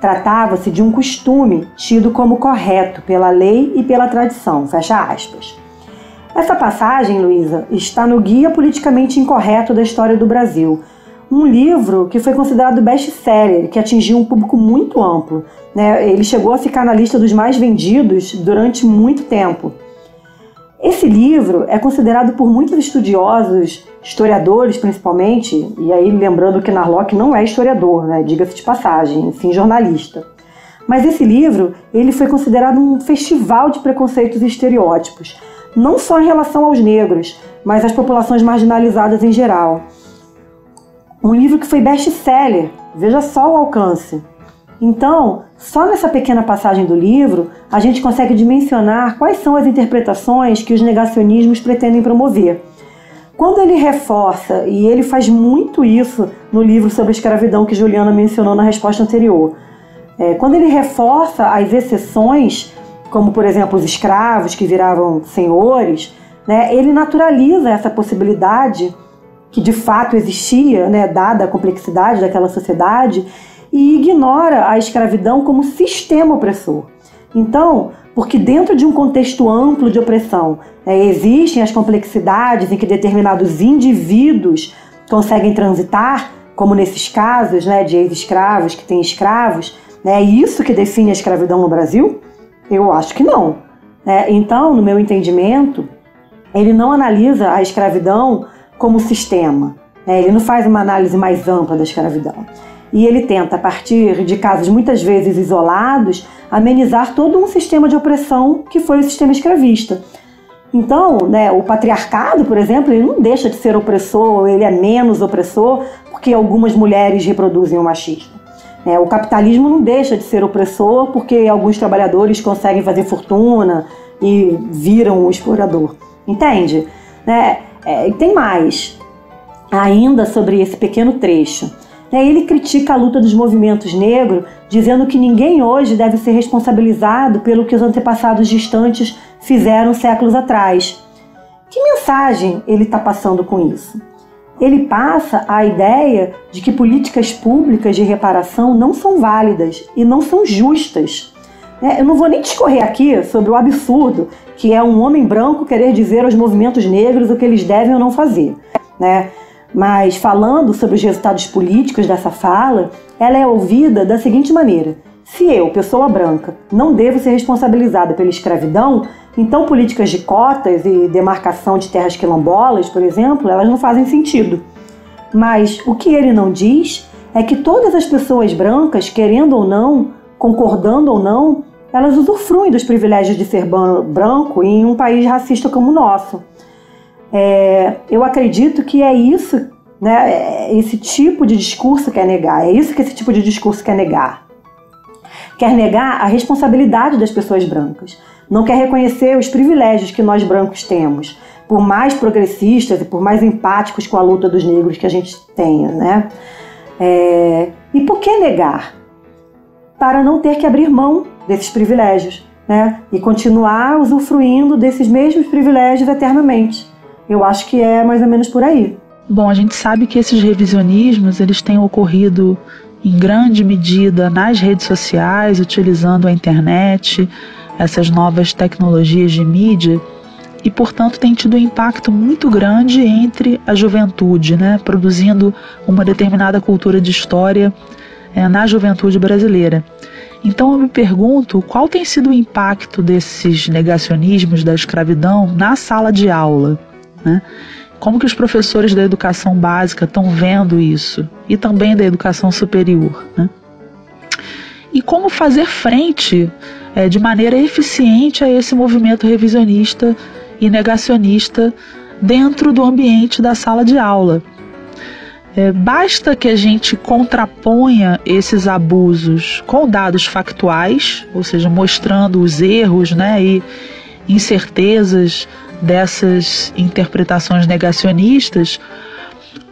Tratava-se de um costume tido como correto pela lei e pela tradição." Fecha aspas. Essa passagem, Luísa, está no Guia Politicamente Incorreto da História do Brasil, um livro que foi considerado best-seller, que atingiu um público muito amplo, né? Ele chegou a ficar na lista dos mais vendidos durante muito tempo. Esse livro é considerado por muitos estudiosos, historiadores principalmente, e aí lembrando que Narlock não é historiador, né? Diga-se de passagem, sim jornalista, Mas esse livro, ele foi considerado um festival de preconceitos e estereótipos, não só em relação aos negros, mas às populações marginalizadas em geral. Um livro que foi best-seller, veja só o alcance. Então, só nessa pequena passagem do livro, a gente consegue dimensionar quais são as interpretações que os negacionismos pretendem promover. Quando ele reforça, e ele faz muito isso no livro sobre a escravidão que Juliana mencionou na resposta anterior, quando ele reforça as exceções, como por exemplo os escravos que viravam senhores, né, ele naturaliza essa possibilidade que de fato existia, né, dada a complexidade daquela sociedade, e ignora a escravidão como sistema opressor. Então, porque dentro de um contexto amplo de opressão, existem as complexidades em que determinados indivíduos conseguem transitar, como nesses casos, né, de ex-escravos que têm escravos, é isso que define a escravidão no Brasil? Eu acho que não. Então, no meu entendimento, ele não analisa a escravidão como sistema. Ele não faz uma análise mais ampla da escravidão. E ele tenta, a partir de casos muitas vezes isolados, amenizar todo um sistema de opressão que foi o sistema escravista. Então, o patriarcado, por exemplo, ele não deixa de ser opressor, ele é menos opressor porque algumas mulheres reproduzem o machismo. O capitalismo não deixa de ser opressor porque alguns trabalhadores conseguem fazer fortuna e viram o explorador. Entende? E tem mais ainda sobre esse pequeno trecho. Ele critica a luta dos movimentos negros, dizendo que ninguém hoje deve ser responsabilizado pelo que os antepassados distantes fizeram séculos atrás. Que mensagem ele está passando com isso? Ele passa a ideia de que políticas públicas de reparação não são válidas e não são justas. Eu não vou nem discorrer aqui sobre o absurdo que é um homem branco querer dizer aos movimentos negros o que eles devem ou não fazer, Mas falando sobre os resultados políticos dessa fala, ela é ouvida da seguinte maneira: se eu, pessoa branca, não devo ser responsabilizada pela escravidão, então políticas de cotas e demarcação de terras quilombolas, por exemplo, elas não fazem sentido. Mas o que ele não diz é que todas as pessoas brancas, querendo ou não, concordando ou não, elas usufruem dos privilégios de ser branco em um país racista como o nosso. Eu acredito que é isso, esse tipo de discurso quer negar, é isso que esse tipo de discurso quer negar. Quer negar a responsabilidade das pessoas brancas, não quer reconhecer os privilégios que nós brancos temos, por mais progressistas e por mais empáticos com a luta dos negros que a gente tenha, E por que negar? Para não ter que abrir mão desses privilégios, e continuar usufruindo desses mesmos privilégios eternamente. Eu acho que é mais ou menos por aí. Bom, a gente sabe que esses revisionismos eles têm ocorrido em grande medida nas redes sociais, utilizando a internet, essas novas tecnologias de mídia, e, portanto, tem tido um impacto muito grande entre a juventude, produzindo uma determinada cultura de história na juventude brasileira. Então eu me pergunto qual tem sido o impacto desses negacionismos da escravidão na sala de aula, Como que os professores da educação básica estão vendo isso? E também da educação superior, E como fazer frente de maneira eficiente a esse movimento revisionista e negacionista dentro do ambiente da sala de aula? Basta que a gente contraponha esses abusos com dados factuais, ou seja, mostrando os erros e incertezas dessas interpretações negacionistas,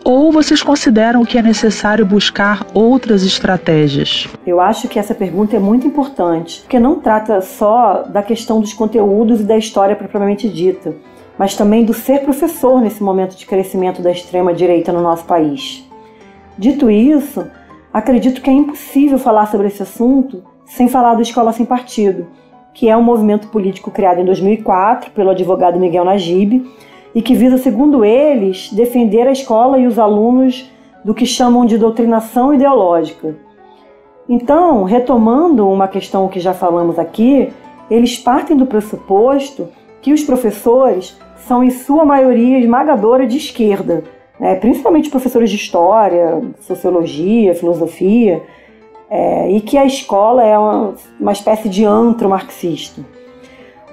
ou vocês consideram que é necessário buscar outras estratégias? Eu acho que essa pergunta é muito importante, porque não trata só da questão dos conteúdos e da história propriamente dita, mas também do ser professor nesse momento de crescimento da extrema-direita no nosso país. Dito isso, acredito que é impossível falar sobre esse assunto sem falar do Escola Sem Partido, que é um movimento político criado em 2004 pelo advogado Miguel Najib e que visa, segundo eles, defender a escola e os alunos do que chamam de doutrinação ideológica. Então, retomando uma questão que já falamos aqui, eles partem do pressuposto que os professores são, em sua maioria esmagadora, de esquerda, principalmente professores de história, sociologia, filosofia, e que a escola é uma espécie de antro marxista.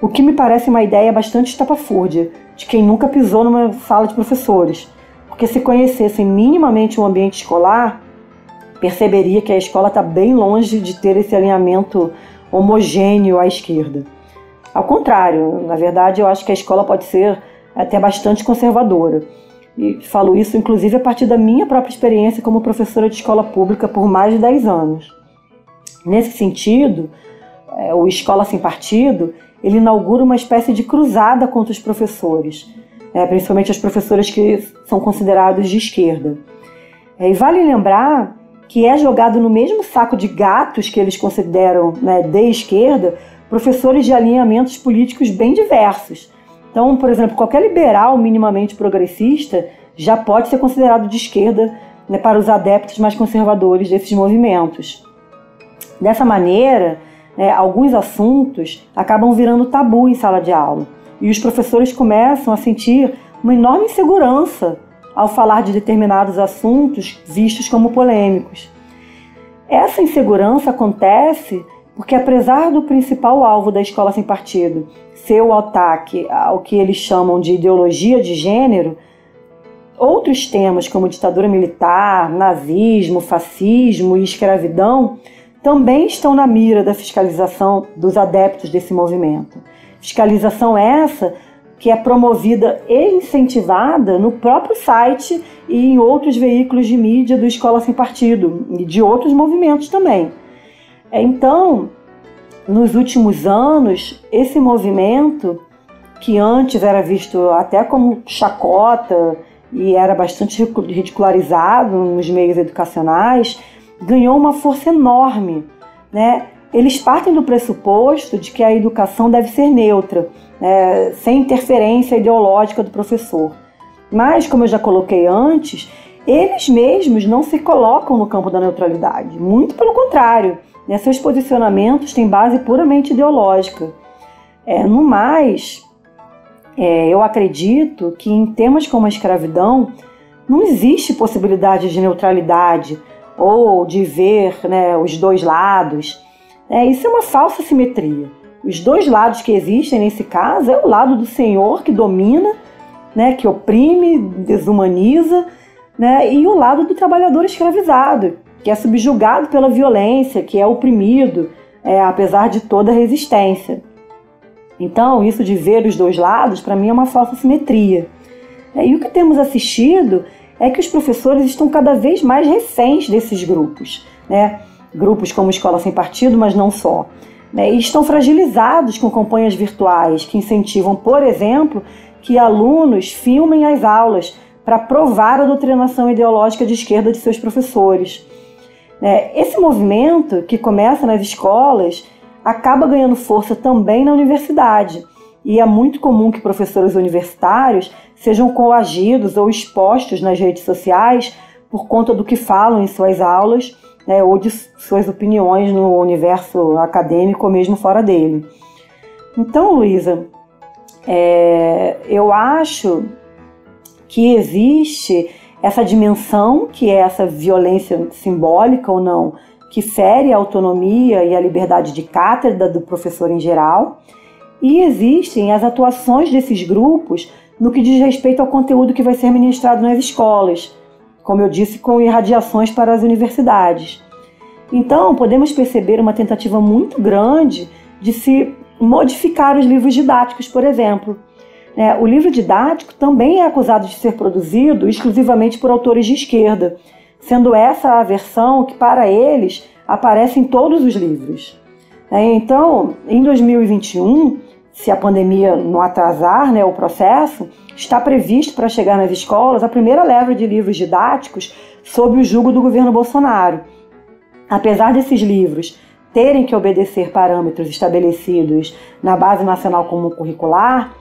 O que me parece uma ideia bastante estapafúrdia, de quem nunca pisou numa sala de professores, porque se conhecessem minimamente o ambiente escolar, perceberia que a escola está bem longe de ter esse alinhamento homogêneo à esquerda. Ao contrário, na verdade, eu acho que a escola pode ser até bastante conservadora. E falo isso, inclusive, a partir da minha própria experiência como professora de escola pública por mais de 10 anos. Nesse sentido, o Escola Sem Partido, ele inaugura uma espécie de cruzada contra os professores, principalmente as professoras que são considerados de esquerda. E vale lembrar que é jogado no mesmo saco de gatos que eles consideram, de esquerda, professores de alinhamentos políticos bem diversos. Então, por exemplo, qualquer liberal minimamente progressista já pode ser considerado de esquerda, para os adeptos mais conservadores desses movimentos. Dessa maneira, alguns assuntos acabam virando tabu em sala de aula e os professores começam a sentir uma enorme insegurança ao falar de determinados assuntos vistos como polêmicos. Essa insegurança acontece porque, apesar do principal alvo da Escola Sem Partido ser o ataque ao que eles chamam de ideologia de gênero, outros temas como ditadura militar, nazismo, fascismo e escravidão também estão na mira da fiscalização dos adeptos desse movimento. Fiscalização essa que é promovida e incentivada no próprio site e em outros veículos de mídia do Escola Sem Partido e de outros movimentos também. Então, nos últimos anos, esse movimento, que antes era visto até como chacota e era bastante ridicularizado nos meios educacionais, ganhou uma força enorme, Eles partem do pressuposto de que a educação deve ser neutra, sem interferência ideológica do professor. Mas, como eu já coloquei antes, eles mesmos não se colocam no campo da neutralidade. Muito pelo contrário, seus posicionamentos têm base puramente ideológica. No mais, eu acredito que em temas como a escravidão não existe possibilidade de neutralidade ou de ver os dois lados. Isso é uma falsa simetria. Os dois lados que existem nesse caso é o lado do senhor que domina, que oprime, desumaniza, e o lado do trabalhador escravizado, que é subjugado pela violência, que é oprimido, apesar de toda a resistência. Então, isso de ver os dois lados, para mim, é uma falsa simetria. E o que temos assistido é que os professores estão cada vez mais reféns desses grupos, grupos como Escola Sem Partido, mas não só. E estão fragilizados com campanhas virtuais que incentivam, por exemplo, que alunos filmem as aulas para provar a doutrinação ideológica de esquerda de seus professores. Esse movimento, que começa nas escolas, acaba ganhando força também na universidade. E é muito comum que professores universitários sejam coagidos ou expostos nas redes sociais por conta do que falam em suas aulas, ou de suas opiniões no universo acadêmico ou mesmo fora dele. Então, Luísa, eu acho que existe essa dimensão, que é essa violência simbólica ou não, que fere a autonomia e a liberdade de cátedra do professor em geral, e existem as atuações desses grupos no que diz respeito ao conteúdo que vai ser ministrado nas escolas, como eu disse, com irradiações para as universidades. Então, podemos perceber uma tentativa muito grande de se modificar os livros didáticos, por exemplo. O livro didático também é acusado de ser produzido exclusivamente por autores de esquerda, sendo essa a versão que, para eles, aparece em todos os livros. Então, em 2021, se a pandemia não atrasar o processo, está previsto para chegar nas escolas a primeira leva de livros didáticos sob o jugo do governo Bolsonaro. Apesar desses livros terem que obedecer parâmetros estabelecidos na Base Nacional Comum Curricular,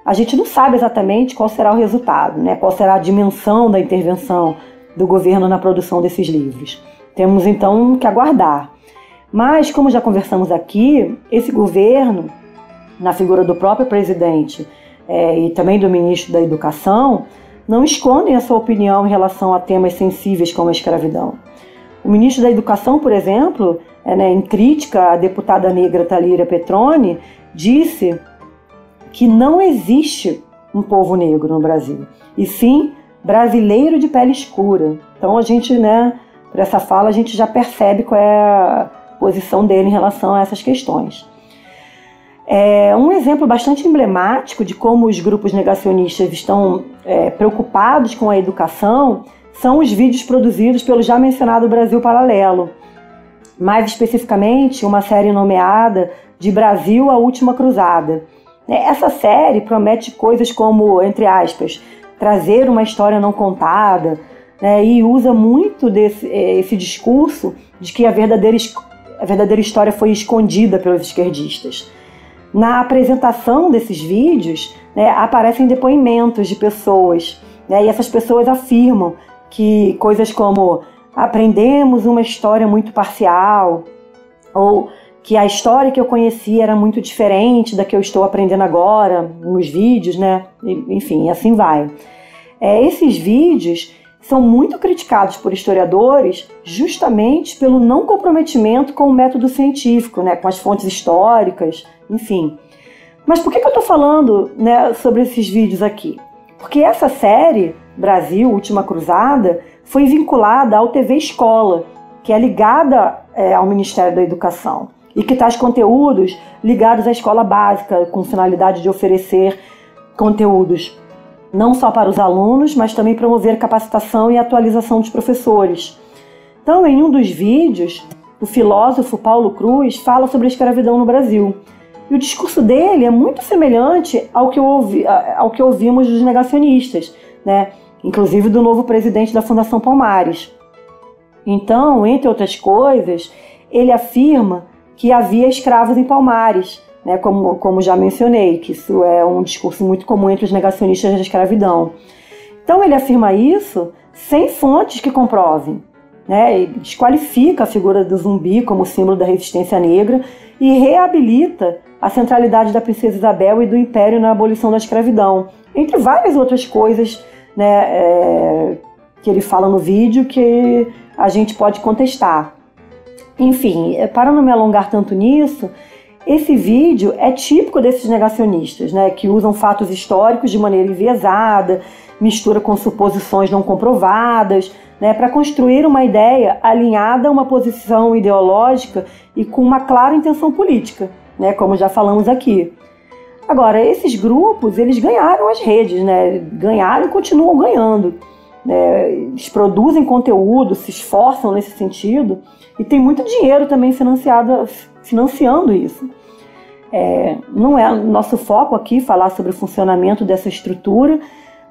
a gente não sabe exatamente qual será o resultado, qual será a dimensão da intervenção do governo na produção desses livros. Temos então que aguardar. Mas, como já conversamos aqui, esse governo, na figura do próprio presidente e também do ministro da Educação, não escondem a sua opinião em relação a temas sensíveis como a escravidão. O ministro da Educação, por exemplo, em crítica à deputada negra Thalíria Petroni, disse que não existe um povo negro no Brasil, e sim brasileiro de pele escura. Então a gente, por essa fala, a gente já percebe qual é a posição dele em relação a essas questões. Um exemplo bastante emblemático de como os grupos negacionistas estão preocupados com a educação são os vídeos produzidos pelo já mencionado Brasil Paralelo. Mais especificamente, uma série nomeada de Brasil, a Última Cruzada. Essa série promete coisas como, entre aspas, trazer uma história não contada, e usa muito esse discurso de que a verdadeira história foi escondida pelos esquerdistas. Na apresentação desses vídeos, aparecem depoimentos de pessoas, e essas pessoas afirmam que coisas como aprendemos uma história muito parcial, ou que a história que eu conhecia era muito diferente da que eu estou aprendendo agora, nos vídeos, enfim, assim vai. Esses vídeos são muito criticados por historiadores justamente pelo não comprometimento com o método científico, com as fontes históricas, enfim. Mas por que eu estou falando sobre esses vídeos aqui? Porque essa série, Brasil, Última Cruzada, foi vinculada ao TV Escola, que é ligada ao Ministério da Educação, e que traz conteúdos ligados à escola básica, com finalidade de oferecer conteúdos não só para os alunos, mas também promover capacitação e atualização dos professores. Então, em um dos vídeos, o filósofo Paulo Cruz fala sobre a escravidão no Brasil. E o discurso dele é muito semelhante ao que ouvimos dos negacionistas, inclusive do novo presidente da Fundação Palmares. Então, entre outras coisas, ele afirma que havia escravos em Palmares, como já mencionei, que isso é um discurso muito comum entre os negacionistas da escravidão. Então ele afirma isso sem fontes que comprovem, e desqualifica a figura do zumbi como símbolo da resistência negra e reabilita a centralidade da princesa Isabel e do império na abolição da escravidão, entre várias outras coisas que ele fala no vídeo que a gente pode contestar. Enfim, para não me alongar tanto nisso, esse vídeo é típico desses negacionistas, que usam fatos históricos de maneira enviesada, mistura com suposições não comprovadas, para construir uma ideia alinhada a uma posição ideológica e com uma clara intenção política, como já falamos aqui. Agora, esses grupos, eles ganharam as redes, ganharam e continuam ganhando. Eles produzem conteúdo, se esforçam nesse sentido e tem muito dinheiro também financiando isso. Não é nosso foco aqui falar sobre o funcionamento dessa estrutura,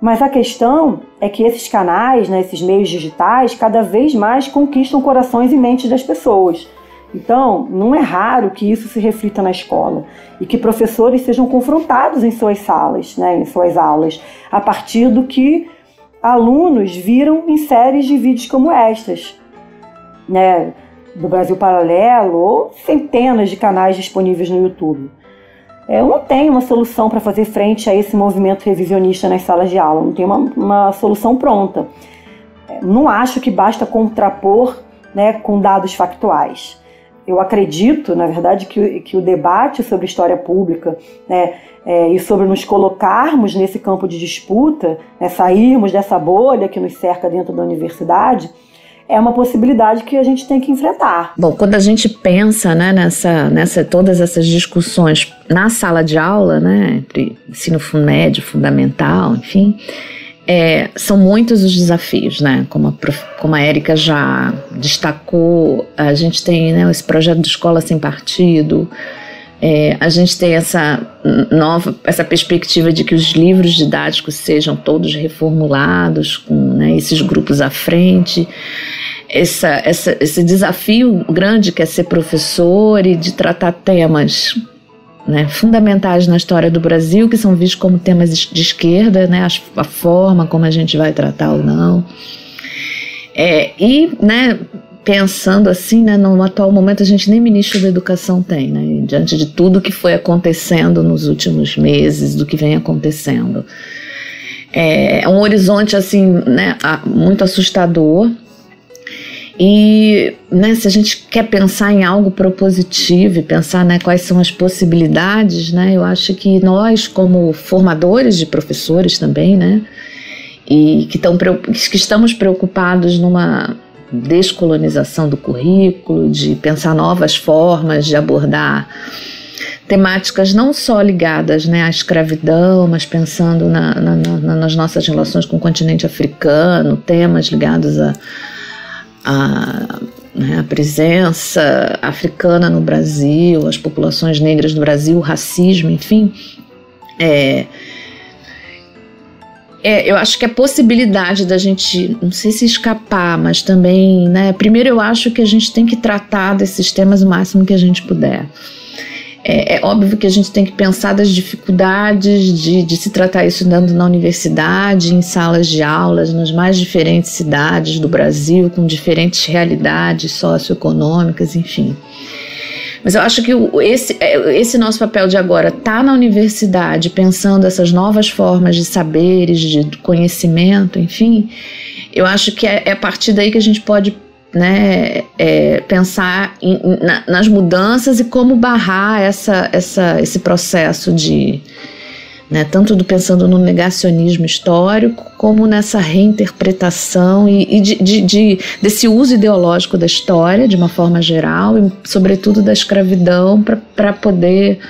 mas a questão é que esses canais, esses meios digitais, cada vez mais conquistam corações e mentes das pessoas. Então, não é raro que isso se reflita na escola e que professores sejam confrontados em suas salas, em suas aulas, a partir do que alunos viram em séries de vídeos como estas, do Brasil Paralelo ou centenas de canais disponíveis no YouTube. Eu não tenho uma solução para fazer frente a esse movimento revisionista nas salas de aula, não tenho uma solução pronta. Não acho que basta contrapor com dados factuais. Eu acredito, na verdade, que o debate sobre história pública e sobre nos colocarmos nesse campo de disputa, sairmos dessa bolha que nos cerca dentro da universidade, é uma possibilidade que a gente tem que enfrentar. Bom, quando a gente pensa nessa todas essas discussões na sala de aula, entre ensino médio, fundamental, enfim, são muitos os desafios, como a Érica já destacou, a gente tem esse projeto de escola sem partido, a gente tem essa perspectiva de que os livros didáticos sejam todos reformulados, com esses grupos à frente, esse desafio grande que é ser professor e de tratar temas fundamentais na história do Brasil, que são vistos como temas de esquerda, a forma como a gente vai tratar ou não. Pensando assim, no atual momento a gente nem ministro da educação tem, diante de tudo que foi acontecendo nos últimos meses, do que vem acontecendo. É um horizonte assim, muito assustador. E, né, se a gente quer pensar em algo propositivo e pensar, né, quais são as possibilidades, né, eu acho que nós, como formadores de professores também, né, e que estamos preocupados numa descolonização do currículo, de pensar novas formas de abordar temáticas não só ligadas, né, à escravidão, mas pensando nas nossas relações com o continente africano, temas ligados né, a presença africana no Brasil, as populações negras no Brasil, o racismo, enfim. Eu acho que a possibilidade da gente, não sei se escapar, mas também, né, primeiro eu acho que a gente tem que tratar desses temas o máximo que a gente puder. É óbvio que a gente tem que pensar das dificuldades de se tratar isso dentro na universidade, em salas de aulas, nas mais diferentes cidades do Brasil, com diferentes realidades socioeconômicas, enfim. Mas eu acho que esse nosso papel de agora estar na universidade, pensando essas novas formas de saberes, de conhecimento, enfim, eu acho que é a partir daí que a gente pode, né, pensar nas mudanças e como barrar esse processo de, né, tanto pensando no negacionismo histórico como nessa reinterpretação e desse uso ideológico da história de uma forma geral e sobretudo da escravidão para poder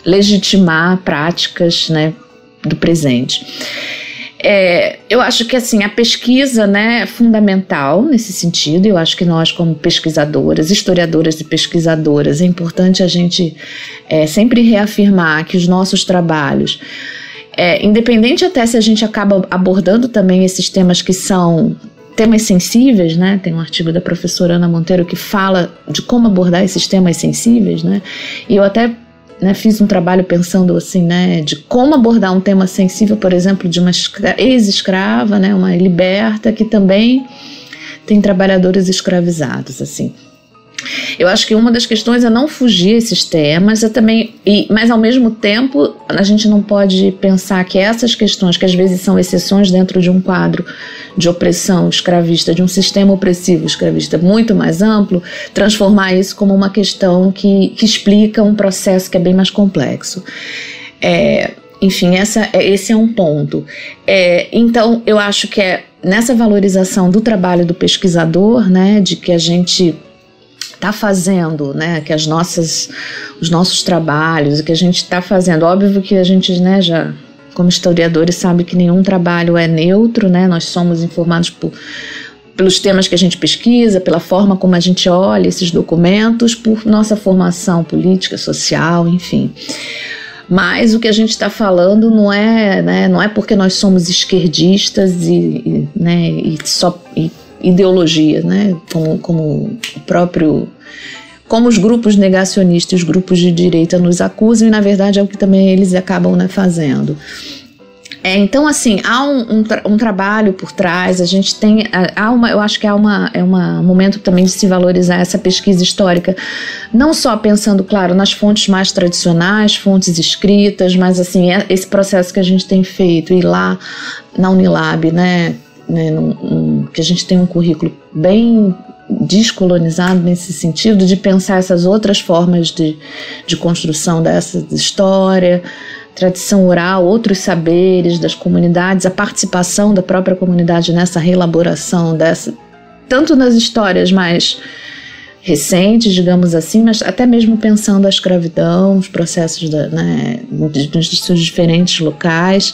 legitimar práticas, né, do presente. Eu acho que assim, a pesquisa, né, é fundamental nesse sentido. Eu acho que nós, como pesquisadoras, historiadoras e pesquisadoras, é importante a gente sempre reafirmar que os nossos trabalhos, independente até se a gente acaba abordando também esses temas que são temas sensíveis, né? Tem um artigo da professora Ana Monteiro que fala de como abordar esses temas sensíveis, né? E eu até, né, fiz um trabalho pensando assim, né, de como abordar um tema sensível, por exemplo, de uma ex-escrava, né, uma liberta que também tem trabalhadores escravizados, assim. Eu acho que uma das questões é não fugir esses temas, mas ao mesmo tempo a gente não pode pensar que essas questões, que às vezes são exceções dentro de um quadro de opressão escravista, de um sistema opressivo escravista muito mais amplo, transformar isso como uma questão que explica um processo que é bem mais complexo. Enfim, esse é um ponto. Então, eu acho que nessa valorização do trabalho do pesquisador, né, de que a gente está fazendo, né, que os nossos trabalhos, o que a gente está fazendo, óbvio que a gente, né, já como historiadores sabe que nenhum trabalho é neutro, né, nós somos informados pelos temas que a gente pesquisa, pela forma como a gente olha esses documentos, por nossa formação política, social, enfim. Mas o que a gente está falando não é porque nós somos esquerdistas e ideologia, né, como os grupos negacionistas e os grupos de direita nos acusam, e na verdade é o que também eles acabam, né, fazendo. Então, assim, há um trabalho por trás, a gente tem, eu acho que é um momento também de se valorizar essa pesquisa histórica, não só pensando, claro, nas fontes mais tradicionais, fontes escritas, mas assim, esse processo que a gente tem feito, ir lá na Unilab, né, que a gente tem um currículo bem descolonizado nesse sentido, de pensar essas outras formas de construção dessa história, tradição oral, outros saberes das comunidades, a participação da própria comunidade nessa reelaboração tanto nas histórias mais recentes, digamos assim, mas até mesmo pensando a escravidão, os processos nos seus diferentes locais.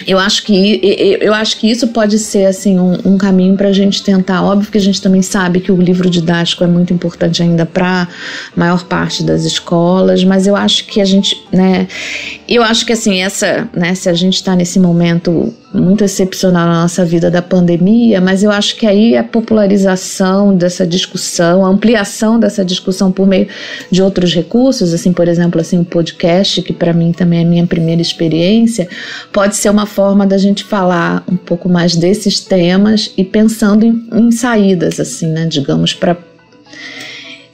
Eu acho que isso pode ser assim, um caminho para a gente tentar. Óbvio que a gente também sabe que o livro didático é muito importante ainda para a maior parte das escolas, mas eu acho que a gente, né, eu acho que assim, se a gente está nesse momento muito excepcional na nossa vida da pandemia, mas eu acho que aí a popularização dessa discussão, a ampliação dessa discussão por meio de outros recursos, assim, por exemplo, assim, o podcast, que para mim também é a minha primeira experiência, pode ser uma forma da gente falar um pouco mais desses temas e pensando em saídas, assim, né, digamos, para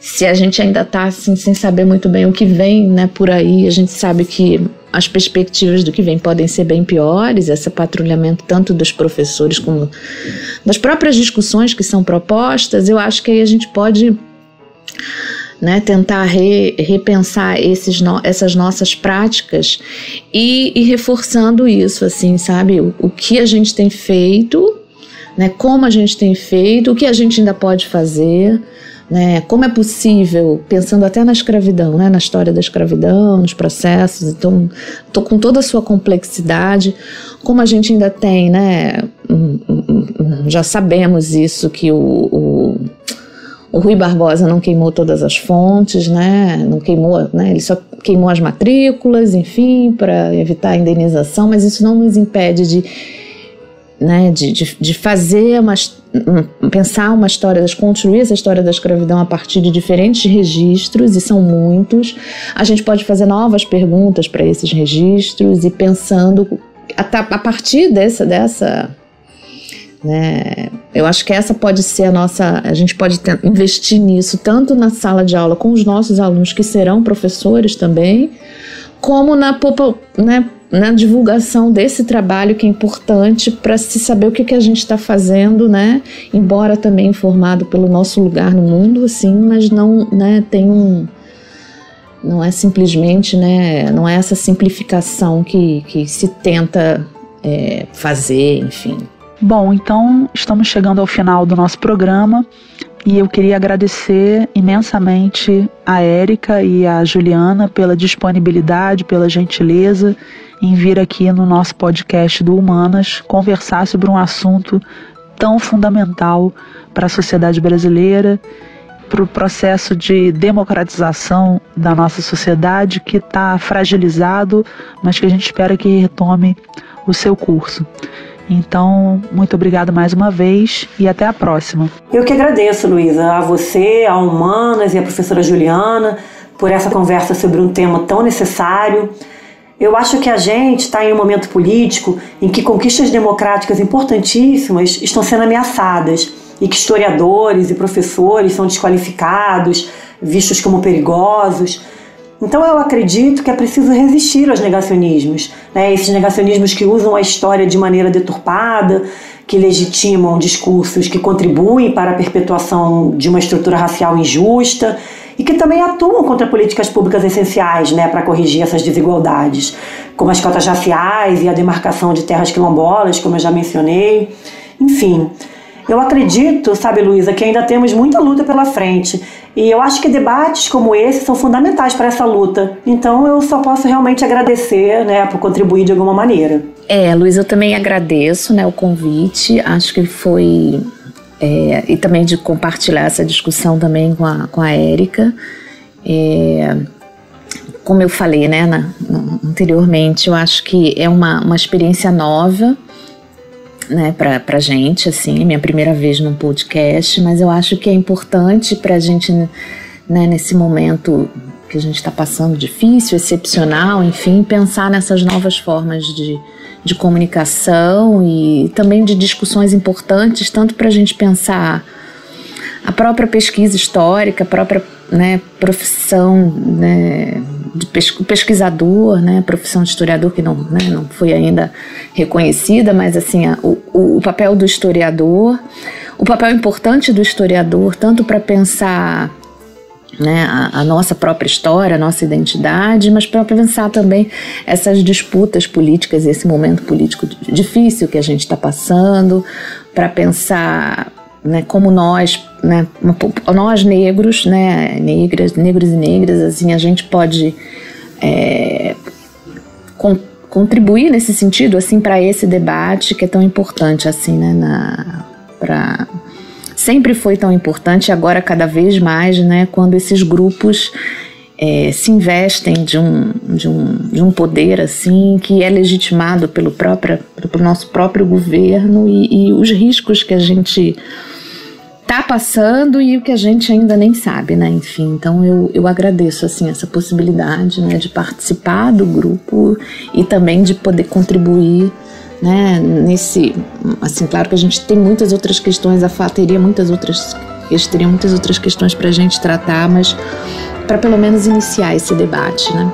se a gente ainda está assim, sem saber muito bem o que vem, né, por aí, a gente sabe que as perspectivas do que vem podem ser bem piores, esse patrulhamento tanto dos professores como das próprias discussões que são propostas. Eu acho que aí a gente pode, né, tentar repensar essas nossas práticas e reforçando isso, assim, sabe, o que a gente tem feito, né, como a gente tem feito, o que a gente ainda pode fazer, né, como é possível, pensando até na escravidão, né, na história da escravidão, nos processos, então, com toda a sua complexidade, como a gente ainda tem, né, já sabemos isso, que o Rui Barbosa não queimou todas as fontes, né, não queimou, né, ele só queimou as matrículas, enfim, para evitar a indenização, mas isso não nos impede de fazer pensar uma história, construir essa história da escravidão a partir de diferentes registros, e são muitos. A gente pode fazer novas perguntas para esses registros e pensando a partir dessa, né, eu acho que essa pode ser a gente pode investir nisso tanto na sala de aula com os nossos alunos que serão professores também, como na divulgação desse trabalho que é importante para se saber o que a gente está fazendo, né? Embora também informado pelo nosso lugar no mundo, assim, mas não, né, não é simplesmente, né, não é essa simplificação que se tenta fazer, enfim. Bom, então estamos chegando ao final do nosso programa e eu queria agradecer imensamente a Érica e a Juliana pela disponibilidade, pela gentileza em vir aqui no nosso podcast do Humanas conversar sobre um assunto tão fundamental para a sociedade brasileira, para o processo de democratização da nossa sociedade que está fragilizado, mas que a gente espera que retome o seu curso. Então, muito obrigada mais uma vez e até a próxima. Eu que agradeço, Luísa, a você, a Humanas e a professora Juliana por essa conversa sobre um tema tão necessário. Eu acho que a gente está em um momento político em que conquistas democráticas importantíssimas estão sendo ameaçadas e que historiadores e professores são desqualificados, vistos como perigosos. Então eu acredito que é preciso resistir aos negacionismos, né? Esses negacionismos que usam a história de maneira deturpada, que legitimam discursos que contribuem para a perpetuação de uma estrutura racial injusta e que também atuam contra políticas públicas essenciais, né, para corrigir essas desigualdades, como as cotas raciais e a demarcação de terras quilombolas, como eu já mencionei. Enfim, eu acredito, sabe, Luísa, que ainda temos muita luta pela frente. E eu acho que debates como esse são fundamentais para essa luta. Então eu só posso realmente agradecer, né, por contribuir de alguma maneira. Luísa, eu também agradeço, né, o convite. Acho que foi... e também de compartilhar essa discussão também com a Érica. Como eu falei, né, anteriormente, eu acho que é uma experiência nova, né, pra gente, assim, minha primeira vez num podcast, mas eu acho que é importante pra gente, né, nesse momento que a gente está passando difícil, excepcional, enfim, pensar nessas novas formas de comunicação e também de discussões importantes, tanto para a gente pensar a própria pesquisa histórica, a própria, né, profissão, né, de pesquisador, né, profissão de historiador que não foi ainda reconhecida, mas assim, o papel do historiador, o papel importante do historiador, tanto para pensar, né, a nossa própria história, a nossa identidade, mas para pensar também essas disputas políticas, esse momento político difícil que a gente está passando, para pensar, né, como nós negros, né, negros e negras, assim, a gente pode contribuir nesse sentido, assim, para esse debate que é tão importante, assim, né, sempre foi tão importante, agora cada vez mais, né, quando esses grupos se investem de um poder assim que é legitimado pelo nosso próprio governo e os riscos que a gente está passando e o que a gente ainda nem sabe, né? Enfim, então eu agradeço assim essa possibilidade, né, de participar do grupo e também de poder contribuir, né, nesse, assim, claro que a gente tem muitas outras questões, teria muitas outras português teriam muitas outras questões para a gente tratar, mas para pelo menos iniciar esse debate, né?